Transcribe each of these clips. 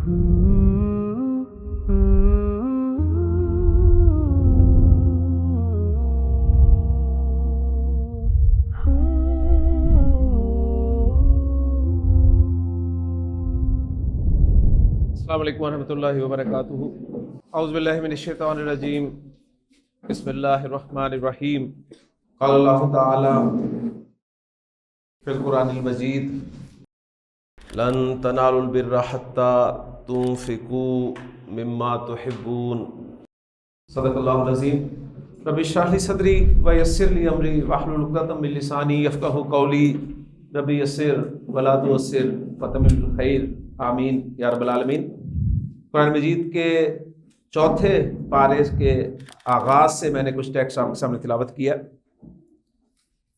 السلام علیکم ورحمۃ اللہ وبرکاتہ۔ اعوذ باللہ من الشیطان الرجیم، بسم اللہ الرحمن الرحیم۔ قال اللہ تعالی فی القرآن المجید: لن تنالوا البر حتى تنفقوا مما تحبون۔ صدق اللہ العظیم۔ رب اشرح لی صدری ویسر لی امری واحلل عقدۃ من لسانی یفقہوا قولی۔ رب یسر ولا تعسر فتمم بالخیر، آمین یا رب العالمین۔ قرآن مجید کے چوتھے پارے کے آغاز سے میں نے کچھ ٹیکسٹ آپ کے سامنے تلاوت کیا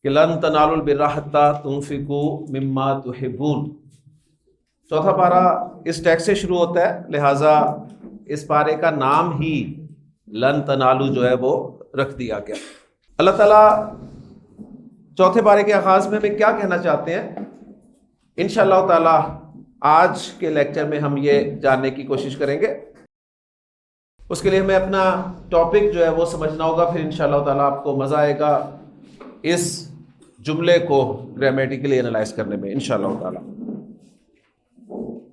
کہ لن تنالوا البر حتی تنفقوا مما تحبون۔ چوتھا پارہ اس ٹیکسٹ سے شروع ہوتا ہے، لہٰذا اس پارے کا نام ہی لن تنالوا جو ہے وہ رکھ دیا گیا۔ اللہ تعالیٰ چوتھے پارے کے آغاز میں ہمیں کیا کہنا چاہتے ہیں، انشاءاللہ تعالیٰ آج کے لیکچر میں ہم یہ جاننے کی کوشش کریں گے۔ اس کے لیے ہمیں اپنا ٹاپک جو ہے وہ سمجھنا ہوگا، پھر انشاءاللہ تعالیٰ آپ کو مزہ آئے گا اس جملے کو گرامیٹیکلی انالائز کرنے میں انشاءاللہ تعالیٰ۔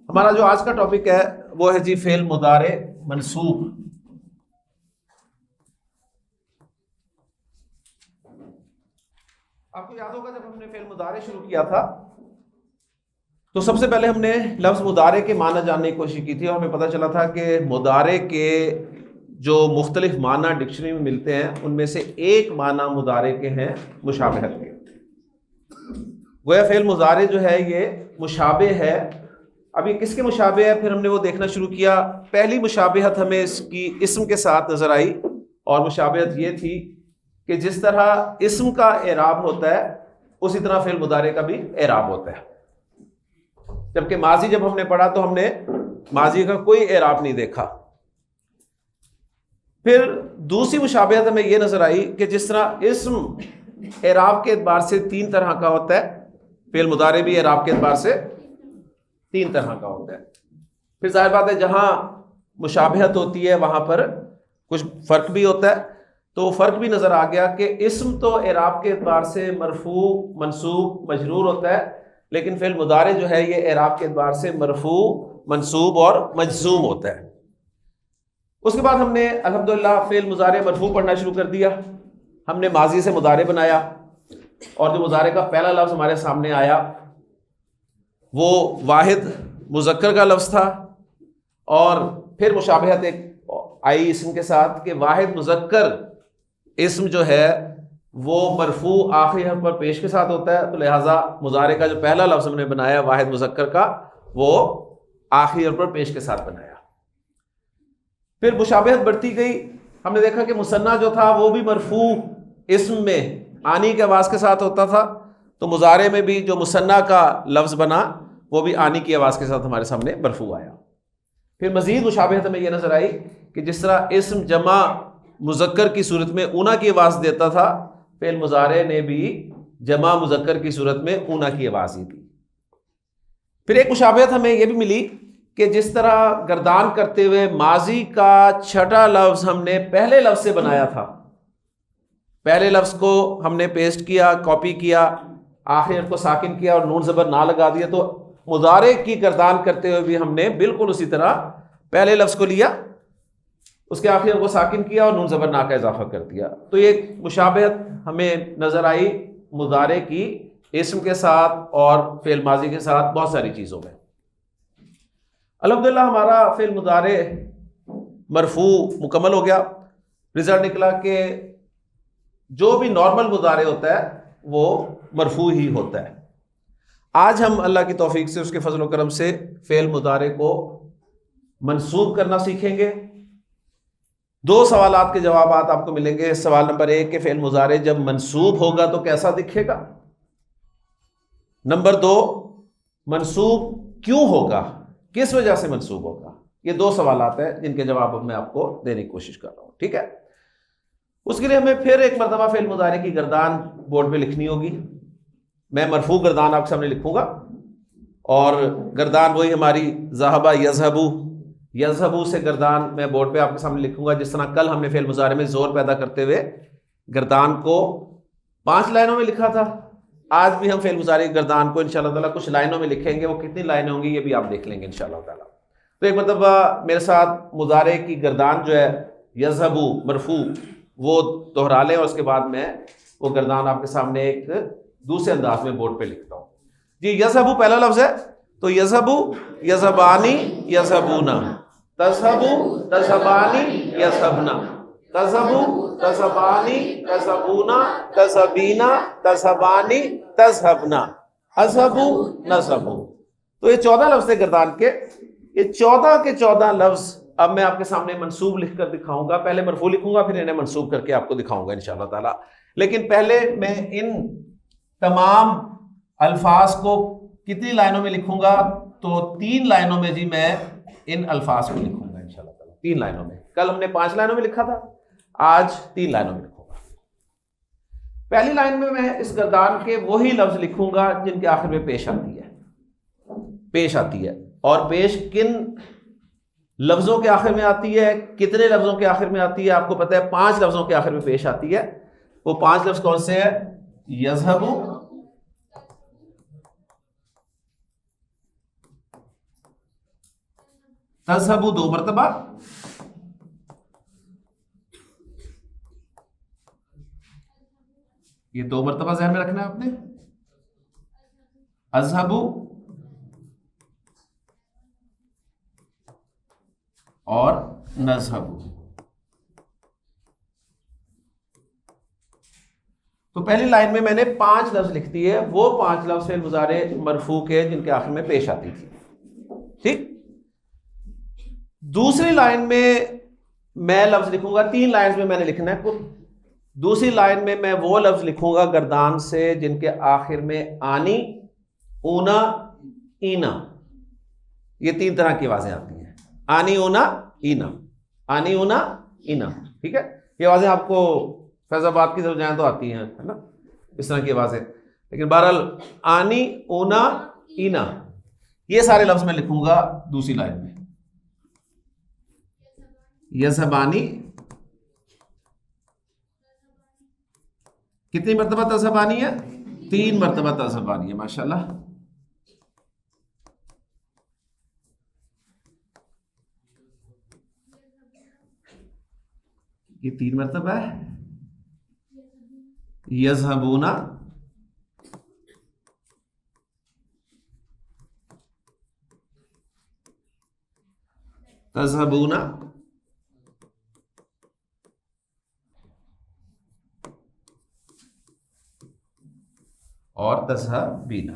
ہمارا جو آج کا ٹاپک ہے وہ ہے جی فعل مضارع منصوب۔ آپ کو یاد ہوگا جب ہم نے فعل مضارع شروع کیا تھا تو سب سے پہلے ہم نے لفظ مضارع کے معنی جاننے کی کوشش کی تھی، اور ہمیں پتہ چلا تھا کہ مضارع کے جو مختلف معنی ڈکشنری میں ملتے ہیں ان میں سے ایک معنی مضارع کے ہیں مشابہت کے۔ گویا فعل مضارع جو ہے یہ مشابہ ہے۔ ابھی کس کے مشابہ ہے پھر ہم نے وہ دیکھنا شروع کیا۔ پہلی مشابہت ہمیں اس کی اسم کے ساتھ نظر آئی، اور مشابہت یہ تھی کہ جس طرح اسم کا اعراب ہوتا ہے اسی طرح فعل مضارع کا بھی اعراب ہوتا ہے۔ جبکہ ماضی جب ہم نے پڑھا تو ہم نے ماضی کا کوئی اعراب نہیں دیکھا۔ پھر دوسری مشابہت ہمیں یہ نظر آئی کہ جس طرح اسم اعراب کے اعتبار سے تین طرح کا ہوتا ہے، فعل مضارع بھی اعراب کے اعتبار سے تین طرح کا ہوتا ہے۔ پھر ظاہر بات ہے جہاں مشابہت ہوتی ہے وہاں پر کچھ فرق بھی ہوتا ہے، تو فرق بھی نظر آ گیا کہ اسم تو اعراب کے اعتبار سے مرفوع، منصوب، مجرور ہوتا ہے، لیکن فعل مضارع جو ہے یہ اعراب کے اعتبار سے مرفوع، منصوب اور مجزوم ہوتا ہے۔ اس کے بعد ہم نے الحمدللہ فعل مضارع مرفوع پڑھنا شروع کر دیا۔ ہم نے ماضی سے مضارع بنایا، اور جو مضارع کا پہلا لفظ ہمارے سامنے آیا وہ واحد مذکر کا لفظ تھا، اور پھر مشابہت ایک آئی اسم کے ساتھ کہ واحد مذکر اسم جو ہے وہ مرفوع آخری حرف پر پیش کے ساتھ ہوتا ہے، تو لہٰذا مضارع کا جو پہلا لفظ ہم نے بنایا واحد مذکر کا وہ آخری حرف پر پیش کے ساتھ بنایا۔ پھر مشابہت بڑھتی گئی، ہم نے دیکھا کہ مثنیٰ جو تھا وہ بھی مرفوع اسم میں آنی کے آواز کے ساتھ ہوتا تھا، تو مضارع میں بھی جو مثنیٰ کا لفظ بنا وہ بھی آنی کی آواز کے ساتھ ہمارے سامنے مرفوع آیا۔ پھر مزید مشابہت ہمیں یہ نظر آئی کہ جس طرح اسم جمع مذکر کی صورت میں اونا کی آواز دیتا تھا، فعل مضارع نے بھی جمع مذکر کی صورت میں اونا کی آواز ہی دی۔ پھر ایک مشابہت ہمیں یہ بھی ملی کہ جس طرح گردان کرتے ہوئے ماضی کا چھٹا لفظ ہم نے پہلے لفظ سے بنایا تھا، پہلے لفظ کو ہم نے پیسٹ کیا، کاپی کیا، آخر کو ساکن کیا اور نون زبر نہ لگا دیا، تو مضارع کی گردان کرتے ہوئے بھی ہم نے بالکل اسی طرح پہلے لفظ کو لیا، اس کے آخر کو ساکن کیا اور نون زبر نا کا اضافہ کر دیا۔ تو یہ مشابہت ہمیں نظر آئی مضارع کی اسم کے ساتھ اور فعل ماضی کے ساتھ بہت ساری چیزوں میں۔ الحمدللہ ہمارا فعل مضارع مرفوع مکمل ہو گیا۔ رزلٹ نکلا کہ جو بھی نارمل مضارع ہوتا ہے وہ مرفوع ہی ہوتا ہے۔ آج ہم اللہ کی توفیق سے، اس کے فضل و کرم سے فعل مضارع کو منصوب کرنا سیکھیں گے۔ دو سوالات کے جوابات آپ کو ملیں گے۔ سوال نمبر 1 کہ فعل مضارع جب منصوب ہوگا تو کیسا دکھے گا، نمبر 2 منصوب کیوں ہوگا، کس وجہ سے منصوب ہوگا۔ یہ دو سوالات ہیں جن کے جواب میں آپ کو دینے کی کوشش کر رہا ہوں، ٹھیک ہے۔ اس کے لیے ہمیں پھر ایک مرتبہ فعل مضارع کی گردان بورڈ پہ لکھنی ہوگی۔ میں مرفوع گردان آپ کے سامنے لکھوں گا، اور گردان وہی ہماری ذہبہ یذہبو، یذہبو سے گردان میں بورڈ پہ آپ کے سامنے لکھوں گا، جس طرح کل ہم نے فعل مضارع میں زور پیدا کرتے ہوئے گردان کو 5 لائنوں میں لکھا تھا، آج بھی ہم فعل مضارع کی گردان کو انشاءاللہ تعالیٰ کچھ لائنوں میں لکھیں گے. وہ کتنی لائنیں ہوں گی یہ بھی آپ دیکھ لیں گے انشاءاللہ تعالیٰ. تو ایک مرتبہ میرے ساتھ مضارع کی گردان جو ہے یذہبو مرفوع وہ دہرا لیں، اور اس کے بعد میں وہ گردان آپ کے سامنے ایک دوسرے انداز میں بورڈ پہ لکھتا ہوں. جی یذہبو پہلا لفظ ہے، تو یذہبو یذہبانی یذہبونا، تذہبو تذہبانی یذہبنا، تذہبو تذہبانی تذہبونا، تذہبینا تذہبانی تذہبنا، اذہبو نذہبو. تو یہ 14 لفظ تھے گردان کے. یہ 14 کے 14 لفظ اب میں آپ کے سامنے منصوب لکھ کر دکھاؤں گا. پہلے مرفوع لکھوں گا پھر انہیں منصوب کر کے آپ کو دکھاؤں گا انشاءاللہ تعالی. لیکن پہلے میں ان تمام الفاظ کو کتنی لائنوں میں لکھوں گا؟ تو 3 لائنوں میں جی میں ان الفاظ کو لکھوں گا انشاءاللہ تعالی. 3 لائنوں میں. کل ہم نے 5 لائنوں میں لکھا تھا، آج 3 لائنوں میں لکھوں گا. پہلی لائن میں میں اس گردان کے وہی لفظ لکھوں گا جن کے آخر میں پیش آتی ہے. اور پیش کن لفظوں کے آخر میں آتی ہے، کتنے لفظوں کے آخر میں آتی ہے؟ آپ کو پتہ ہے 5 لفظوں کے آخر میں پیش آتی ہے. وہ 5 لفظ کون سے ہیں؟ یذہبو، تذہبو 2 مرتبہ، یہ 2 مرتبہ ذہن میں رکھنا ہے آپ نے، اذہبو اور نذہبو. تو پہلی لائن میں نے 5 لفظ لکھ دیے، وہ 5 لفظ فعل مضارع مرفوع کے جن کے آخر میں پیش آتی تھی. ٹھیک. دوسری لائن میں لفظ لکھوں گا، 3 لائنز میں نے لکھنا ہے کل. دوسری لائن میں وہ لفظ لکھوں گا گردان سے جن کے آخر میں آنی، اونا، اینا. یہ 3 طرح کی آوازیں آتی ہیں، آنی، اونا، اینا، آنی، اونا، اینا. ٹھیک ہے. یہ آوازیں آپ کو فیض آباد کی طرف جائیں تو آتی ہیں، ہے نا، اس طرح کی آوازیں. لیکن بہرحال آنی، اونا، اینا یہ سارے لفظ میں لکھوں گا دوسری لائن میں. یذہبانی کتنی مرتبہ تذہبانی ہے؟ 3 مرتبہ تذہبانی ہے. ماشاءاللہ. یہ 3 مرتبہ ہے. یذہبونا، تذہبونا، اور تذہبینا.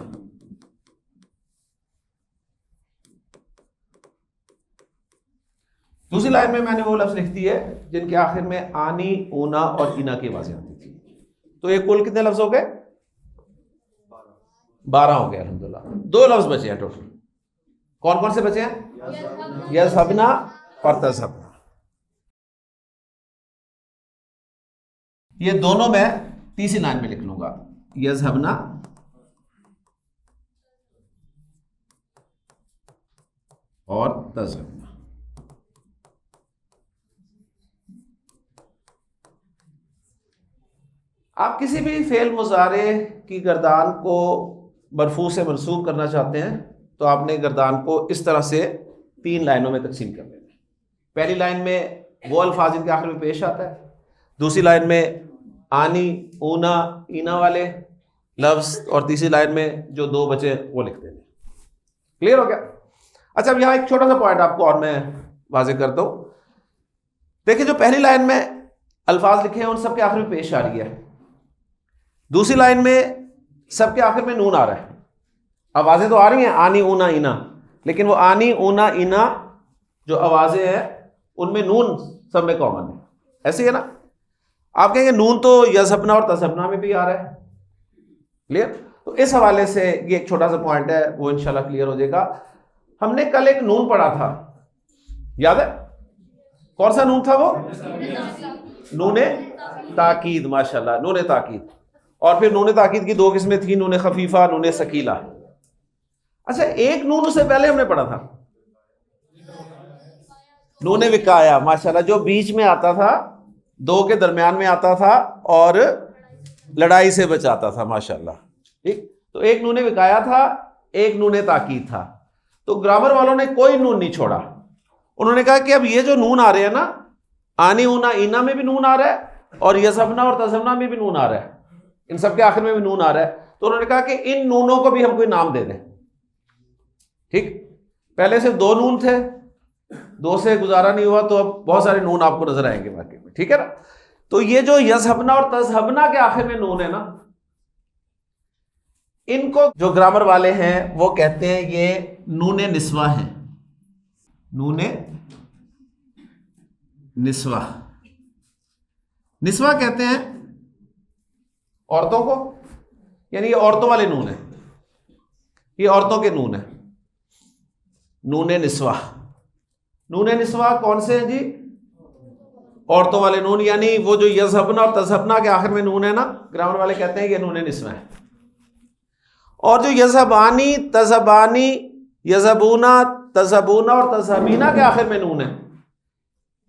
دوسری لائن میں نے وہ لفظ لکھ دی ہے جن کے آخر میں آنی، اونا اور اینا کی آوازیں آتی تھی. تو یہ کل کتنے لفظ ہو گئے؟ 12 ہو گئے الحمدللہ. 2 لفظ بچے ہیں ٹوٹل. کون کون سے بچے ہیں؟ یذہبنا اور تذہبنا. یہ دونوں میں تیسری لائن میں لکھ لوں گا، یذہبنا اور تذہبنا. آپ کسی بھی فعل مضارع کی گردان کو مرفوع سے منصوب کرنا چاہتے ہیں تو آپ نے گردان کو اس طرح سے 3 لائنوں میں تقسیم کر لینا. پہلی لائن میں وہ الفاظ جن کے آخر میں پیش آتا ہے، دوسری لائن میں آنی، اونا، اینا والے لفظ، اور تیسری لائن میں جو 2 بچے وہ لکھ دیں. کلیئر ہو گیا؟ اچھا اب یہاں ایک چھوٹا سا پوائنٹ آپ کو اور میں واضح کرتا ہوں. دیکھیں جو پہلی لائن میں الفاظ لکھے ہیں ان سب کے آخر میں پیش آ رہی ہے. دوسری لائن میں سب کے آخر میں نون آ رہا ہے. آوازیں تو آ رہی ہیں آنی، اونا، اینا، لیکن وہ آنی، اونا، اینا جو آوازیں ہیں ان میں نون سب میں کامن ہے. ایسے ہی ہے نا؟ آپ کہیں گے نون تو یذہبنا اور تذہبنا میں بھی آ رہا ہے. کلیئر؟ تو اس حوالے سے یہ ایک چھوٹا سا پوائنٹ ہے، وہ انشاءاللہ کلیئر ہو جائے گا. ہم نے کل ایک نون پڑھا تھا، یاد ہے؟ کون سا نون تھا وہ؟ نون تاکید. ماشاءاللہ، نون تاکید. اور پھر نون تاکید کی 2 قسمیں تھیں، نون خفیفہ، نون ثقیلہ. اچھا ایک نون سے پہلے ہم نے پڑھا تھا نون وقایا، ماشاءاللہ، جو بیچ میں آتا تھا، دو کے درمیان میں آتا تھا اور لڑائی سے بچاتا تھا، ماشاءاللہ، ٹھیک. تو ایک نون وقایا تھا، ایک نون تاکید تھا. تو گرامر والوں نے کوئی نون نہیں چھوڑا. انہوں نے کہا کہ اب یہ جو نون آ رہے ہیں نا، آنی اونا اینا میں بھی نون آ رہا ہے اور یزہبنا اور تذہبنا میں بھی نون آ رہا ہے، ان سب کے آخر میں بھی نون آ رہا ہے. تو انہوں نے کہا کہ ان نونوں کو بھی ہم کوئی نام دے دیں. ٹھیک، پہلے صرف دو نون تھے، دو سے گزارا نہیں ہوا، تو اب بہت سارے نون آپ کو نظر آئیں گے واقعی میں. ٹھیک ہے نا. تو یہ جو یزہبنا اور تذہبنا کے آخر میں نون ہے نا، ان کو جو گرامر والے ہیں وہ کہتے ہیں یہ نون نسوہ ہیں. نون نسوہ، نسوہ کہتے ہیں عورتوں کو، یعنی یہ عورتوں والے نون ہیں، یہ عورتوں کے نون ہیں. نون نسوہ، نون نسوہ کون سے ہیں جی؟ عورتوں والے نون، یعنی وہ جو یزہبنا اور تذہبنا کے آخر میں نون ہے نا، گرامر والے کہتے ہیں یہ نون نسوہ ہے. اور جو یزہبانی، تذہبانی، یزہبونا، تذہبونا اور تذہبینا کے آخر میں نون ہے،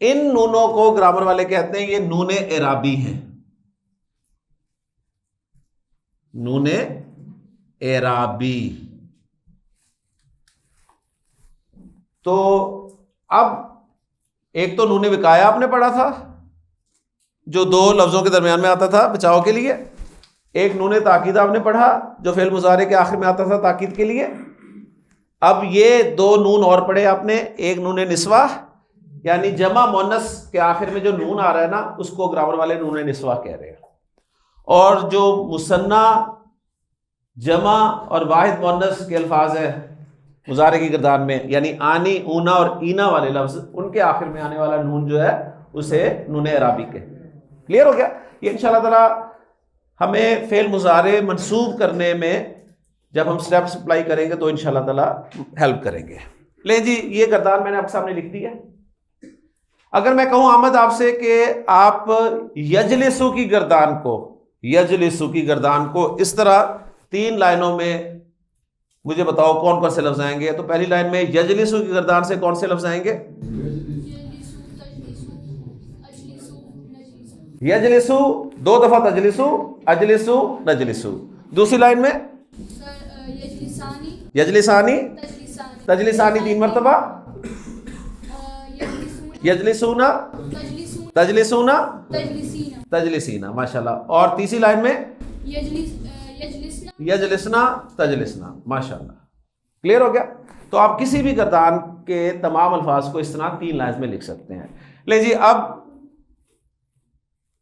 ان نونوں کو گرامر والے کہتے ہیں یہ نون اعرابی ہیں. نون اعرابی. تو اب ایک تو نون وقایا آپ نے پڑھا تھا جو دو لفظوں کے درمیان میں آتا تھا بچاؤ کے لیے، ایک نون تاکید آپ نے پڑھا جو فعل مضارع کے آخر میں آتا تھا تاکید کے لیے. اب یہ دو نون اور پڑھے آپ نے، ایک نون نسوہ یعنی جمع مؤنث کے آخر میں جو نون آ رہا ہے نا اس کو گرامر والے نون نسوہ کہہ رہے ہیں. اور جو مثنیٰ، جمع اور واحد مؤنث کے الفاظ ہیں مضارع کی گردان میں، یعنی آنی، اونا اور اینا والے لفظ، ان کے آخر میں آنے والا نون جو ہے اسے نون اعرابی کہتے ہیں. کلیئر ہو گیا؟ یہ انشاءاللہ تعالی ہمیں فعل مضارع منصوب کرنے میں جب ہم سٹیپس اپلائی کریں گے تو انشاءاللہ تعالی ہیلپ کریں گے. لیں جی، یہ گردان میں نے آپ کے سامنے لکھ دی ہے. اگر میں کہوں احمد آپ سے کہ آپ یجلسو کی گردان کو، یجلسو کی گردان کو اس طرح 3 لائنوں میں مجھے بتاؤ کون کون سے لفظ آئیں گے، تو پہلی لائن میں یجلسو کی گردان سے کون سے لفظ آئیں گے؟ یجلسو 2 دفعہ، تجلسو، اجلسو، نجلسو. دوسری لائن میں یجلسانی، تجلسانی 3 مرتبہ، یجلسونا، تجلسونا، تجلسینا. ماشاءاللہ. اور تیسری لائن میں یجلسنا، تجلسنا. ماشاءاللہ. کلیئر ہو گیا؟ تو آپ کسی بھی گردان کے تمام الفاظ کو اس طرح 3 لائنز میں لکھ سکتے ہیں. لیں جی، اب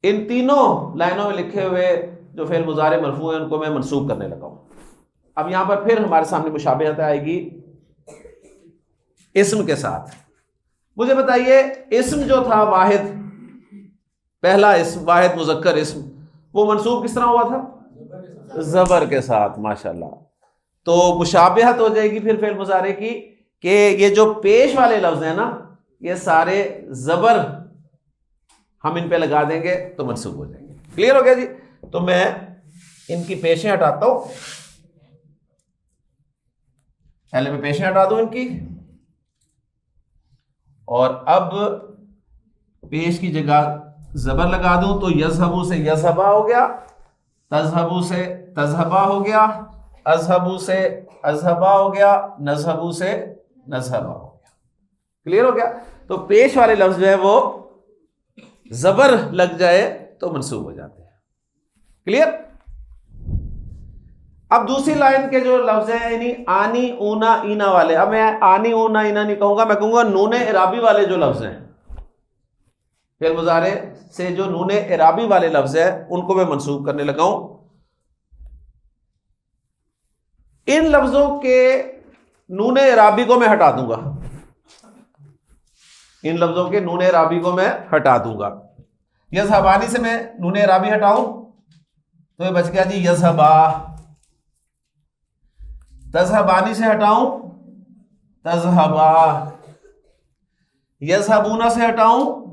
ان تینوں لائنوں میں لکھے ہوئے جو فعل مضارع مرفوع ہیں ان کو میں منصوب کرنے لگا ہوں. اب یہاں پر پھر ہمارے سامنے مشابہت آئے گی اسم کے ساتھ. مجھے بتائیے اسم جو تھا واحد، پہلا اسم واحد مذکر اسم، وہ منصوب کس طرح ہوا تھا؟ زبر کے ساتھ. ماشاءاللہ. تو مشابہت ہو جائے گی پھر فعل مضارع کی کہ یہ جو پیش والے لفظ ہیں نا یہ سارے زبر ہم ان پہ لگا دیں گے تو منصوب ہو جائیں گے. کلیئر ہو گیا جی؟ تو میں ان کی پیشیں ہٹاتا ہوں، پہلے میں پیشیں ہٹا دوں ان کی، اور اب پیش کی جگہ زبر لگا دوں تو یذہبو سے یذہبا ہو گیا، تذہبو سے تذہبا ہو گیا، اذہبو سے اذہبا ہو گیا، نذہبو سے نذہبا ہو گیا. کلیئر ہو گیا؟ تو پیش والے لفظ جو ہے وہ زبر لگ جائے تو منصوب ہو جاتے ہیں. کلیئر؟ اب دوسری لائن کے جو لفظ ہیں یعنی آنی، اونا، اینا والے، اب میں آنی، اونا، اینا نہیں کہوں گا، میں کہوں گا نون اعرابی والے جو لفظ ہیں، فعل مضارع سے جو نون اعرابی والے لفظ ہیں ان کو میں منصوب کرنے لگا ہوں. ان لفظوں کے نون اعرابی کو میں ہٹا دوں گا، ان لفظوں کے نون اعرابی کو میں ہٹا دوں گا. یذہبانی سے میں نون اعرابی ہٹاؤں تو یہ بچ گیا جی یذہبا. تذہبانی سے ہٹاؤں تذہبا. یذہبونا سے ہٹاؤں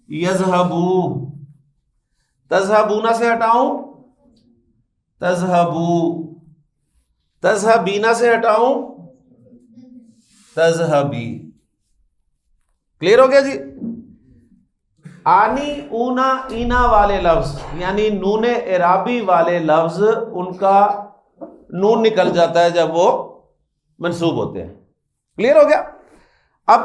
یذہبو. تذہبونا سے ہٹاؤں تذہبو. تذہبینا سے ہٹاؤں تذہبی. کلیئر ہو گیا جی. آنی اونا اینا والے لفظ یعنی نون اعرابی والے لفظ ان کا نون نکل جاتا ہے جب وہ منصوب ہوتے ہیں. کلیئر ہو گیا. اب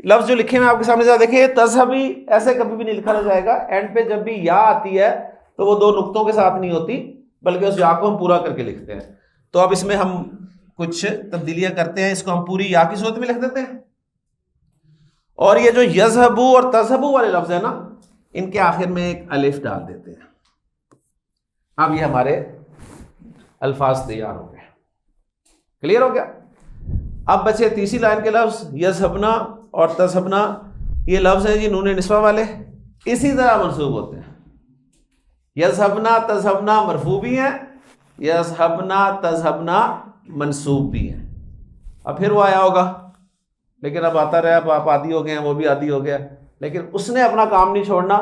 لفظ جو لکھے میں آپ کے سامنے ذرا دیکھیں, تذہبی ایسے کبھی بھی نہیں لکھا جائے گا. اینڈ پہ جب بھی یا آتی ہے تو وہ دو نقطوں کے ساتھ نہیں ہوتی بلکہ اس یا کو ہم پورا کر کے لکھتے ہیں. تو اب اس میں ہم کچھ تبدیلیاں کرتے ہیں. اس کو ہم پوری یا کی صورت میں لکھ دیتے ہیں. اور یہ جو یذہبو اور تذہبو والے لفظ ہیں نا, ان کے آخر میں ایک الف ڈال دیتے ہیں. اب یہ ہمارے الفاظ تیار ہو گئے. کلیئر ہو گیا. اب بچے تیسری لائن کے لفظ یذہبنا اور تذہبنا. یہ لفظ ہیں جی نون نسوہ والے, اسی طرح منصوب ہوتے ہیں. یذہبنا تذہبنا مرفوع بھی ہیں, یذہبنا تذہبنا منصوب بھی ہیں. اب پھر وہ آیا ہوگا, لیکن اب آتا رہا, اب آپ عادی ہو گئے ہیں, وہ بھی عادی ہو گیا, لیکن اس نے اپنا کام نہیں چھوڑنا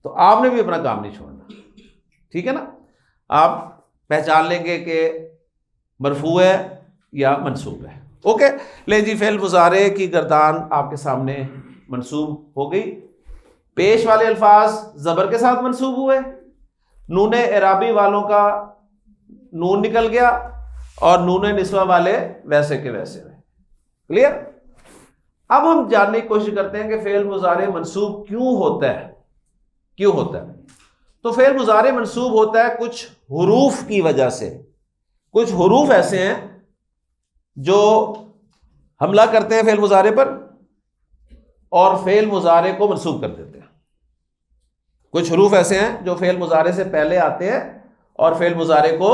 تو آپ نے بھی اپنا کام نہیں چھوڑنا. ٹھیک ہے نا. آپ پہچان لیں گے کہ مرفوع ہے یا منصوب ہے. اوکے. لے جی, فعل مضارع کی گردان آپ کے سامنے منصوب ہو گئی. پیش والے الفاظ زبر کے ساتھ منصوب ہوئے, نون اعرابی والوں کا نون نکل گیا, اور نون نسوہ والے ویسے کے ویسے. کلیئر. اب ہم جاننے کی کوشش کرتے ہیں کہ فعل مضارع منصوب کیوں ہوتا ہے. کیوں ہوتا ہے؟ تو فعل مضارع منصوب ہوتا ہے کچھ حروف کی وجہ سے. کچھ حروف ایسے ہیں جو حملہ کرتے ہیں فعل مضارع پر اور فعل مضارع کو منصوب کر دیتے ہیں. کچھ حروف ایسے ہیں جو فعل مضارع سے پہلے آتے ہیں اور فعل مضارع کو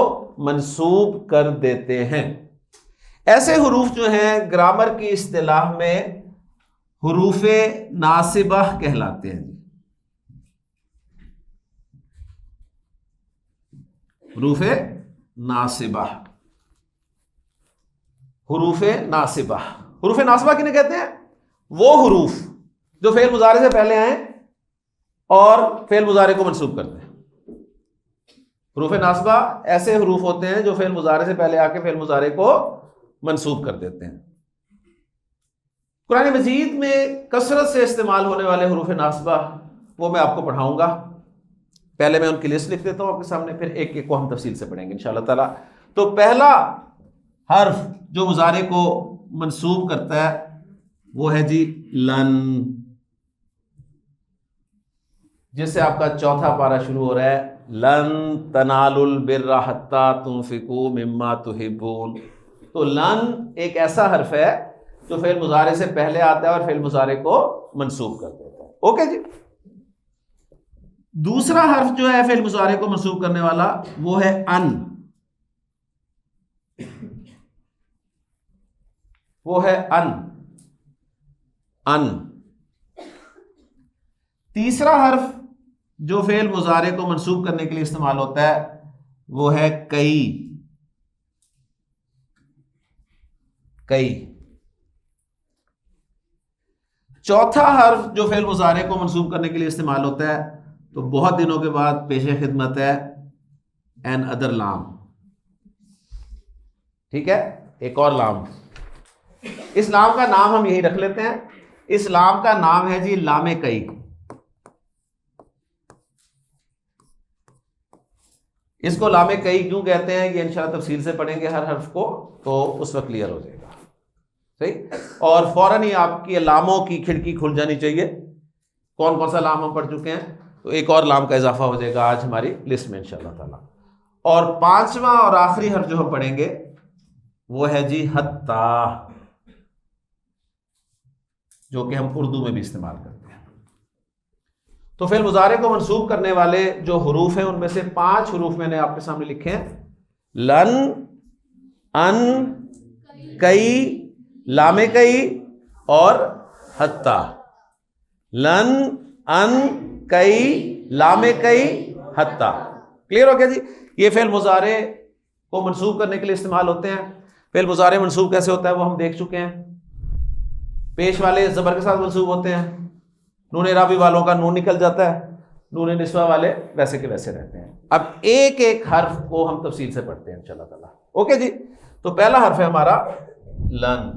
منصوب کر دیتے ہیں. ایسے حروف جو ہیں گرامر کی اصطلاح میں حروف ناصبہ کہلاتے ہیں. حروف ناصبہ. حروف ناصبہ. حروف ناصبہ کنہیں کہتے ہیں؟ وہ حروف جو فعل مضارع سے پہلے آئیں اور فعل مضارع کو منصوب کرتے ہیں. حروف ناصبہ ایسے حروف ہوتے ہیں جو فعل مضارع سے پہلے آ کے فعل مضارع کو منصوب کر دیتے ہیں. قرآن مجید میں کثرت سے استعمال ہونے والے حروف ناصبہ وہ میں آپ کو پڑھاؤں گا. پہلے میں ان کی لسٹ لکھ دیتا ہوں آپ کے سامنے, پھر ایک ایک کو ہم تفصیل سے پڑھیں گے انشاءاللہ تعالی. تو پہلا حرف جو مضارع کو منصوب کرتا ہے وہ ہے جی لن, جس سے آپ کا چوتھا پارہ شروع ہو رہا ہے. لن تنالوا البر حتی تنفقوا مما تحبون. تو لن ایک ایسا حرف ہے جو فعل مضارع سے پہلے آتا ہے اور فعل مضارع کو منصوب کر دیتا ہے. اوکے جی. دوسرا حرف جو ہے فعل مضارع کو منصوب کرنے والا وہ ہے ان. وہ ہے ان. ان. تیسرا حرف جو فعل مضارع کو منصوب کرنے کے لیے استعمال ہوتا ہے وہ ہے کئی. کئی. چوتھا حرف جو فعل مضارع کو منصوب کرنے کے لیے استعمال ہوتا ہے تو بہت دنوں کے بعد پیش خدمت ہے این ادر لام. ٹھیک ہے, ایک اور لام. اس لام کا نام ہم یہی رکھ لیتے ہیں. اس لام کا نام ہے جی لام کئی. اس کو لام کئی کیوں کہتے ہیں یہ انشاءاللہ تفصیل سے پڑھیں گے ہر حرف کو, تو اس وقت کلیئر ہو جائے گا. صحیح. اور فوراً ہی آپ کی لاموں کی کھڑکی کھل جانی چاہیے. کون کون سا لام ہم پڑھ چکے ہیں, تو ایک اور لام کا اضافہ ہو جائے گا آج ہماری لسٹ میں انشاءاللہ تعالی. اور پانچواں اور آخری حرف جو ہم پڑھیں گے وہ ہے جی حتی, جو کہ ہم اردو میں بھی استعمال کرتے ہیں. تو فعل مضارع کو منصوب کرنے والے جو حروف ہیں ان میں سے 5 حروف میں نے آپ کے سامنے لکھے ہیں. لن, ان, کئی, لام کئی اور حتی. لن, ان, کئی, لام کئی, حتی. کلیئر ہو گیا جی. یہ فعل مضارع کو منصوب کرنے کے لیے استعمال ہوتے ہیں. فعل مضارع منصوب کیسے ہوتا ہے وہ ہم دیکھ چکے ہیں. پیش والے زبر کے ساتھ منصوب ہوتے ہیں, نون اعرابی والوں کا نون نکل جاتا ہے, نون نسوہ والے ویسے کے ویسے رہتے ہیں. اب ایک ایک حرف کو ہم تفصیل سے پڑھتے ہیں انشاءاللہ تعالی. اوکے جی. تو پہلا حرف ہے ہمارا لن.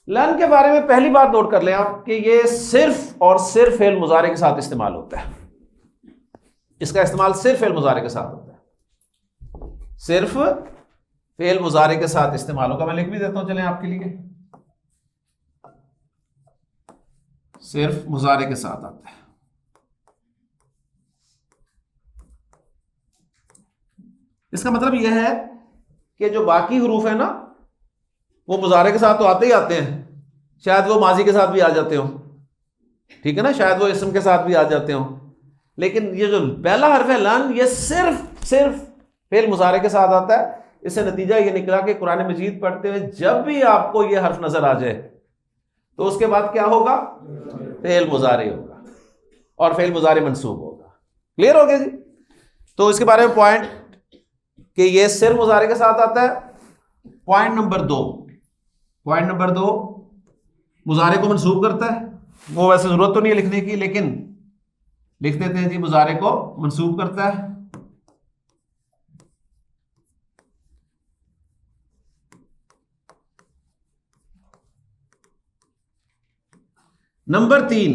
لن کے بارے میں پہلی بات نوٹ کر لیں آپ کہ یہ صرف اور صرف فعل مضارع کے ساتھ استعمال ہوتا ہے. اس کا استعمال صرف فعل مضارع کے ساتھ ہوتا ہے, صرف فعل مضارع کے ساتھ استعمال ہوگا. میں لکھ بھی دیتا ہوں چلیں آپ کے لیے, صرف مضارع کے ساتھ آتا ہے. اس کا مطلب یہ ہے کہ جو باقی حروف ہیں نا وہ مضارع کے ساتھ تو آتے ہی آتے ہیں, شاید وہ ماضی کے ساتھ بھی آ جاتے ہوں, ٹھیک ہے نا, شاید وہ اسم کے ساتھ بھی آ جاتے ہوں, لیکن یہ جو پہلا حرف ہے لن یہ صرف فعل مضارع کے ساتھ آتا ہے. اس سے نتیجہ یہ نکلا کہ قرآن مجید پڑھتے ہوئے جب بھی آپ کو یہ حرف نظر آ جائے تو اس کے بعد کیا ہوگا؟ فعل مضارع ہوگا اور فعل مضارع منصوب ہوگا. کلیئر ہو گیا جی؟ تو اس کے بارے میں پوائنٹ کہ یہ صرف مضارع کے ساتھ آتا ہے. پوائنٹ نمبر دو, مضارع کو منصوب کرتا ہے. وہ ویسے ضرورت تو نہیں ہے لکھنے کی, لیکن لکھ دیتے ہیں جی, مضارع کو منصوب کرتا ہے. نمبر 3,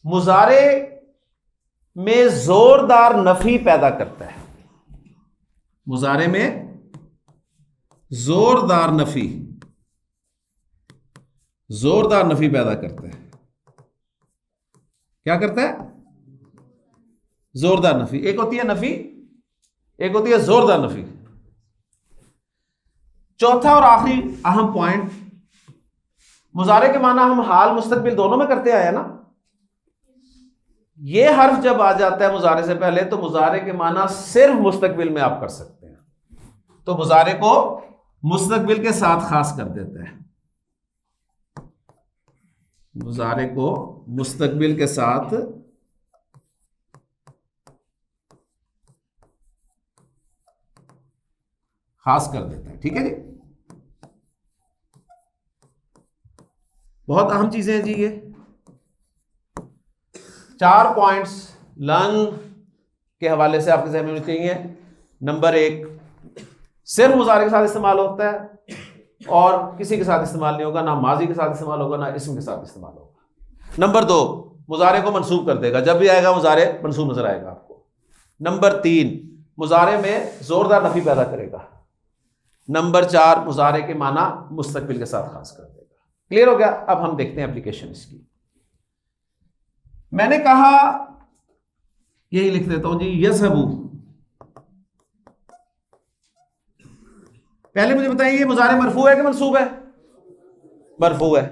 مضارع میں زوردار نفی پیدا کرتا ہے. مضارع میں زوردار نفی پیدا کرتا ہے. کیا کرتا ہے؟ زوردار نفی. ایک ہوتی ہے نفی, ایک ہوتی ہے زوردار نفی. چوتھا اور آخری اہم پوائنٹ, مضارع کے معنی ہم حال مستقبل دونوں میں کرتے آئے نا. یہ حرف جب آ جاتا ہے مضارع سے پہلے تو مضارع کے معنی صرف مستقبل میں آپ کر سکتے ہیں, تو مضارع کو مستقبل کے ساتھ خاص کر دیتا ہے. مضارع کو مستقبل کے ساتھ خاص کر دیتا ہے. ٹھیک ہے جی, بہت اہم چیزیں ہیں جی. یہ 4 پوائنٹس لن کے حوالے سے آپ کے ذہن میں ہونے چاہیے. نمبر 1, صرف مضارع کے ساتھ استعمال ہوتا ہے اور کسی کے ساتھ استعمال نہیں ہوگا, نہ ماضی کے ساتھ استعمال ہوگا نہ اسم کے ساتھ استعمال ہوگا. نمبر 2, مضارع کو منصوب کر دے گا, جب بھی آئے گا مضارع منصوب نظر آئے گا آپ کو. نمبر 3, مضارع میں زوردار نفی پیدا کرے گا. نمبر 4, مضارع کے معنی مستقبل کے ساتھ خاص کر دے گا. کلیئر ہو گیا؟ اب ہم دیکھتے ہیں اپلیکیشن اس کی. میں نے کہا, یہی لکھ دیتا ہوں جی, یذهبو. پہلے مجھے بتائیے یہ مضارع مرفوع ہے کہ منصوب ہے؟ مرفوع ہے.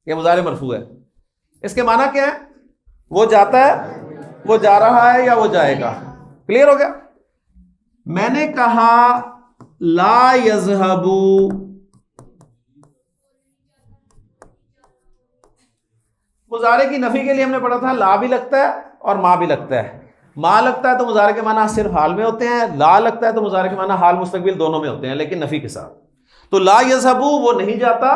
یہ مضارع مرفوع ہے. اس کے معنی کیا ہے؟ وہ جاتا ہے, وہ جا رہا ہے, یا وہ جائے گا. کلیئر ہو گیا؟ میں نے کہا لا یذهبو. مضارع کی نفی کے لیے ہم نے پڑھا تھا لا بھی لگتا ہے اور ما بھی لگتا ہے. ما لگتا ہے تو مضارع کے معنی صرف حال میں ہوتے ہیں, لا لگتا ہے تو مضارع کے معنی حال مستقبل دونوں میں ہوتے ہیں, لیکن نفی کے ساتھ. تو لا یذهبو, وہ نہیں جاتا,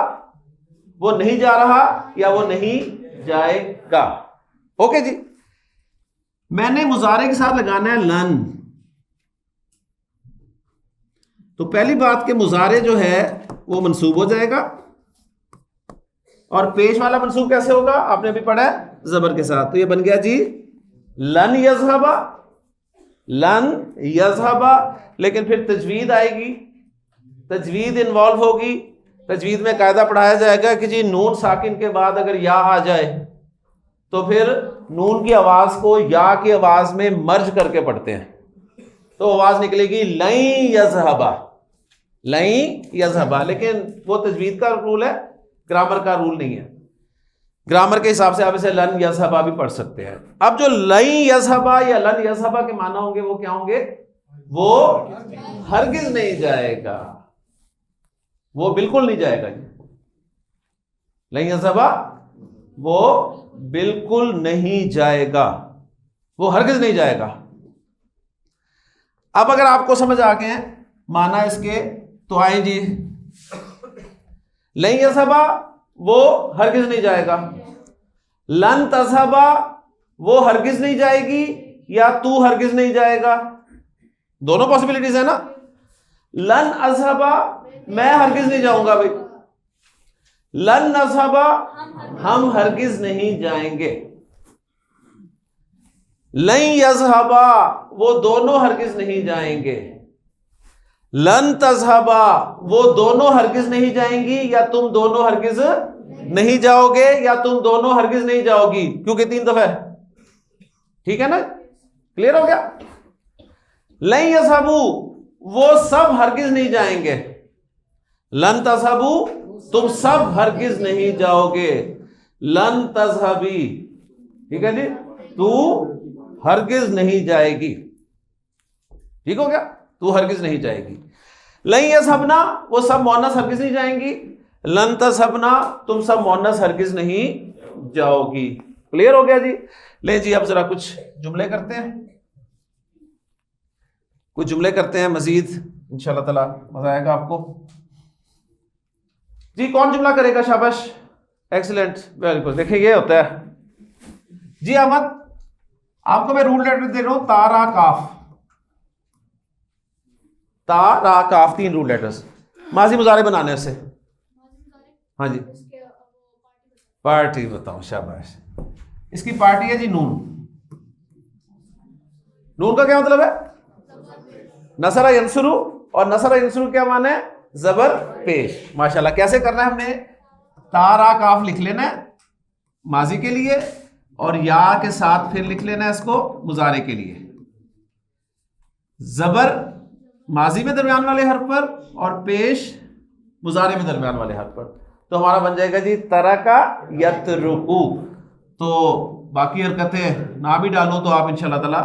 وہ نہیں جا رہا, یا وہ نہیں جائے گا. اوکے جی. میں نے مضارع کے ساتھ لگانا ہے لن. تو پہلی بات کہ مضارع جو ہے وہ منصوب ہو جائے گا, اور پیش والا منصوب کیسے ہوگا؟ آپ نے ابھی پڑھا ہے زبر کے ساتھ. تو یہ بن گیا جی لن یذهبا, لن یذهبا. لیکن پھر تجوید آئے گی, تجوید انوالو ہوگی. تجوید میں قاعدہ پڑھایا جائے گا کہ جی نون ساکن کے بعد اگر یا آ جائے تو پھر نون کی آواز کو یا کی آواز میں مرج کر کے پڑھتے ہیں, تو آواز نکلے گی لن یذهبا, لن یذهبا. لیکن وہ تجوید کا رول ہے, گرامر کا رول نہیں ہے. گرامر کے حساب سے آپ اسے لن یذهبا بھی پڑھ سکتے ہیں. اب جو لن یذهبا یا لن یذهبا کے معنی ہوں گے وہ کیا ہوں گے؟ وہ ہرگز نہیں جائے گا, وہ بالکل نہیں جائے گا. لن یذهبا وہ بالکل نہیں جائے گا, وہ ہرگز نہیں جائے گا. اب اگر آپ کو سمجھ آ گئے ہیں معنی اس کے, تو آئیں جی. لن یذهبا وہ ہرگز نہیں جائے گا. لن تذہبا وہ ہرگز نہیں جائے گی یا تو ہرگز نہیں جائے گا. دونوں پاسبلٹیز ہیں نا. لن اذہبا میں ہرگز نہیں جاؤں گا بھائی. لن نذہبا ہم ہرگز نہیں جائیں گے. لن یذہبا وہ دونوں ہرگز نہیں جائیں گے. لن تذہبا وہ دونوں ہرگز نہیں جائیں گی یا تم دونوں ہرگز نہیں جاؤ گے یا تم دونوں ہرگز نہیں جاؤ گی, کیونکہ 3 دفعہ ہے. ٹھیک ہے نا, کلیئر ہو گیا. لن یذہبو وہ سب ہرگز نہیں جائیں گے. لن تذہبو تم سب ہرگز نہیں جاؤ گے. لن تذہبی ٹھیک ہے جی, تو ہرگز نہیں جائے گی. ٹھیک ہو گیا, تو ہرگز نہیں جائے گی. لن یذہبنا وہ سب مؤنث ہرگز نہیں جائیں گی. لن تذہبنا تم سب مؤنث ہرگز نہیں جاؤ گی. کلیئر ہو گیا جی. لیں جی اب ذرا کچھ جملے کرتے ہیں, کچھ جملے کرتے ہیں مزید, انشاءاللہ تعالی مزہ آئے گا آپ کو. جی کون جملہ کرے گا؟ شاباش, ایکسیلنٹ, ویری گڈ. دیکھیں یہ ہوتا ہے جی احمد, آپ کو میں رول لیٹر دے رہا ہوں, تا را کاف. تا را کاف 3 رول لیٹرز. ماضی مضارع بنانے سے. ہاں جی پارٹی بتاؤ. شاباش. اس کی پارٹی ہے جی نون. نون کا کیا مطلب ہے؟ نصر ینصرو, اور نصر ینصرو کیا معنی ہے؟ زبر پیش. ماشاءاللہ. کیسے کرنا ہے ہم نے؟ تا را کاف لکھ لینا ہے ماضی کے لیے, اور یا کے ساتھ پھر لکھ لینا ہے اس کو مضارع کے لیے. زبر ماضی میں درمیان والے حرف پر اور پیش مضارع میں درمیان والے حرف پر, تو ہمارا بن جائے گا جی ترکا یترکو. تو باقی حرکتیں نہ بھی ڈالو تو آپ انشاءاللہ تعالی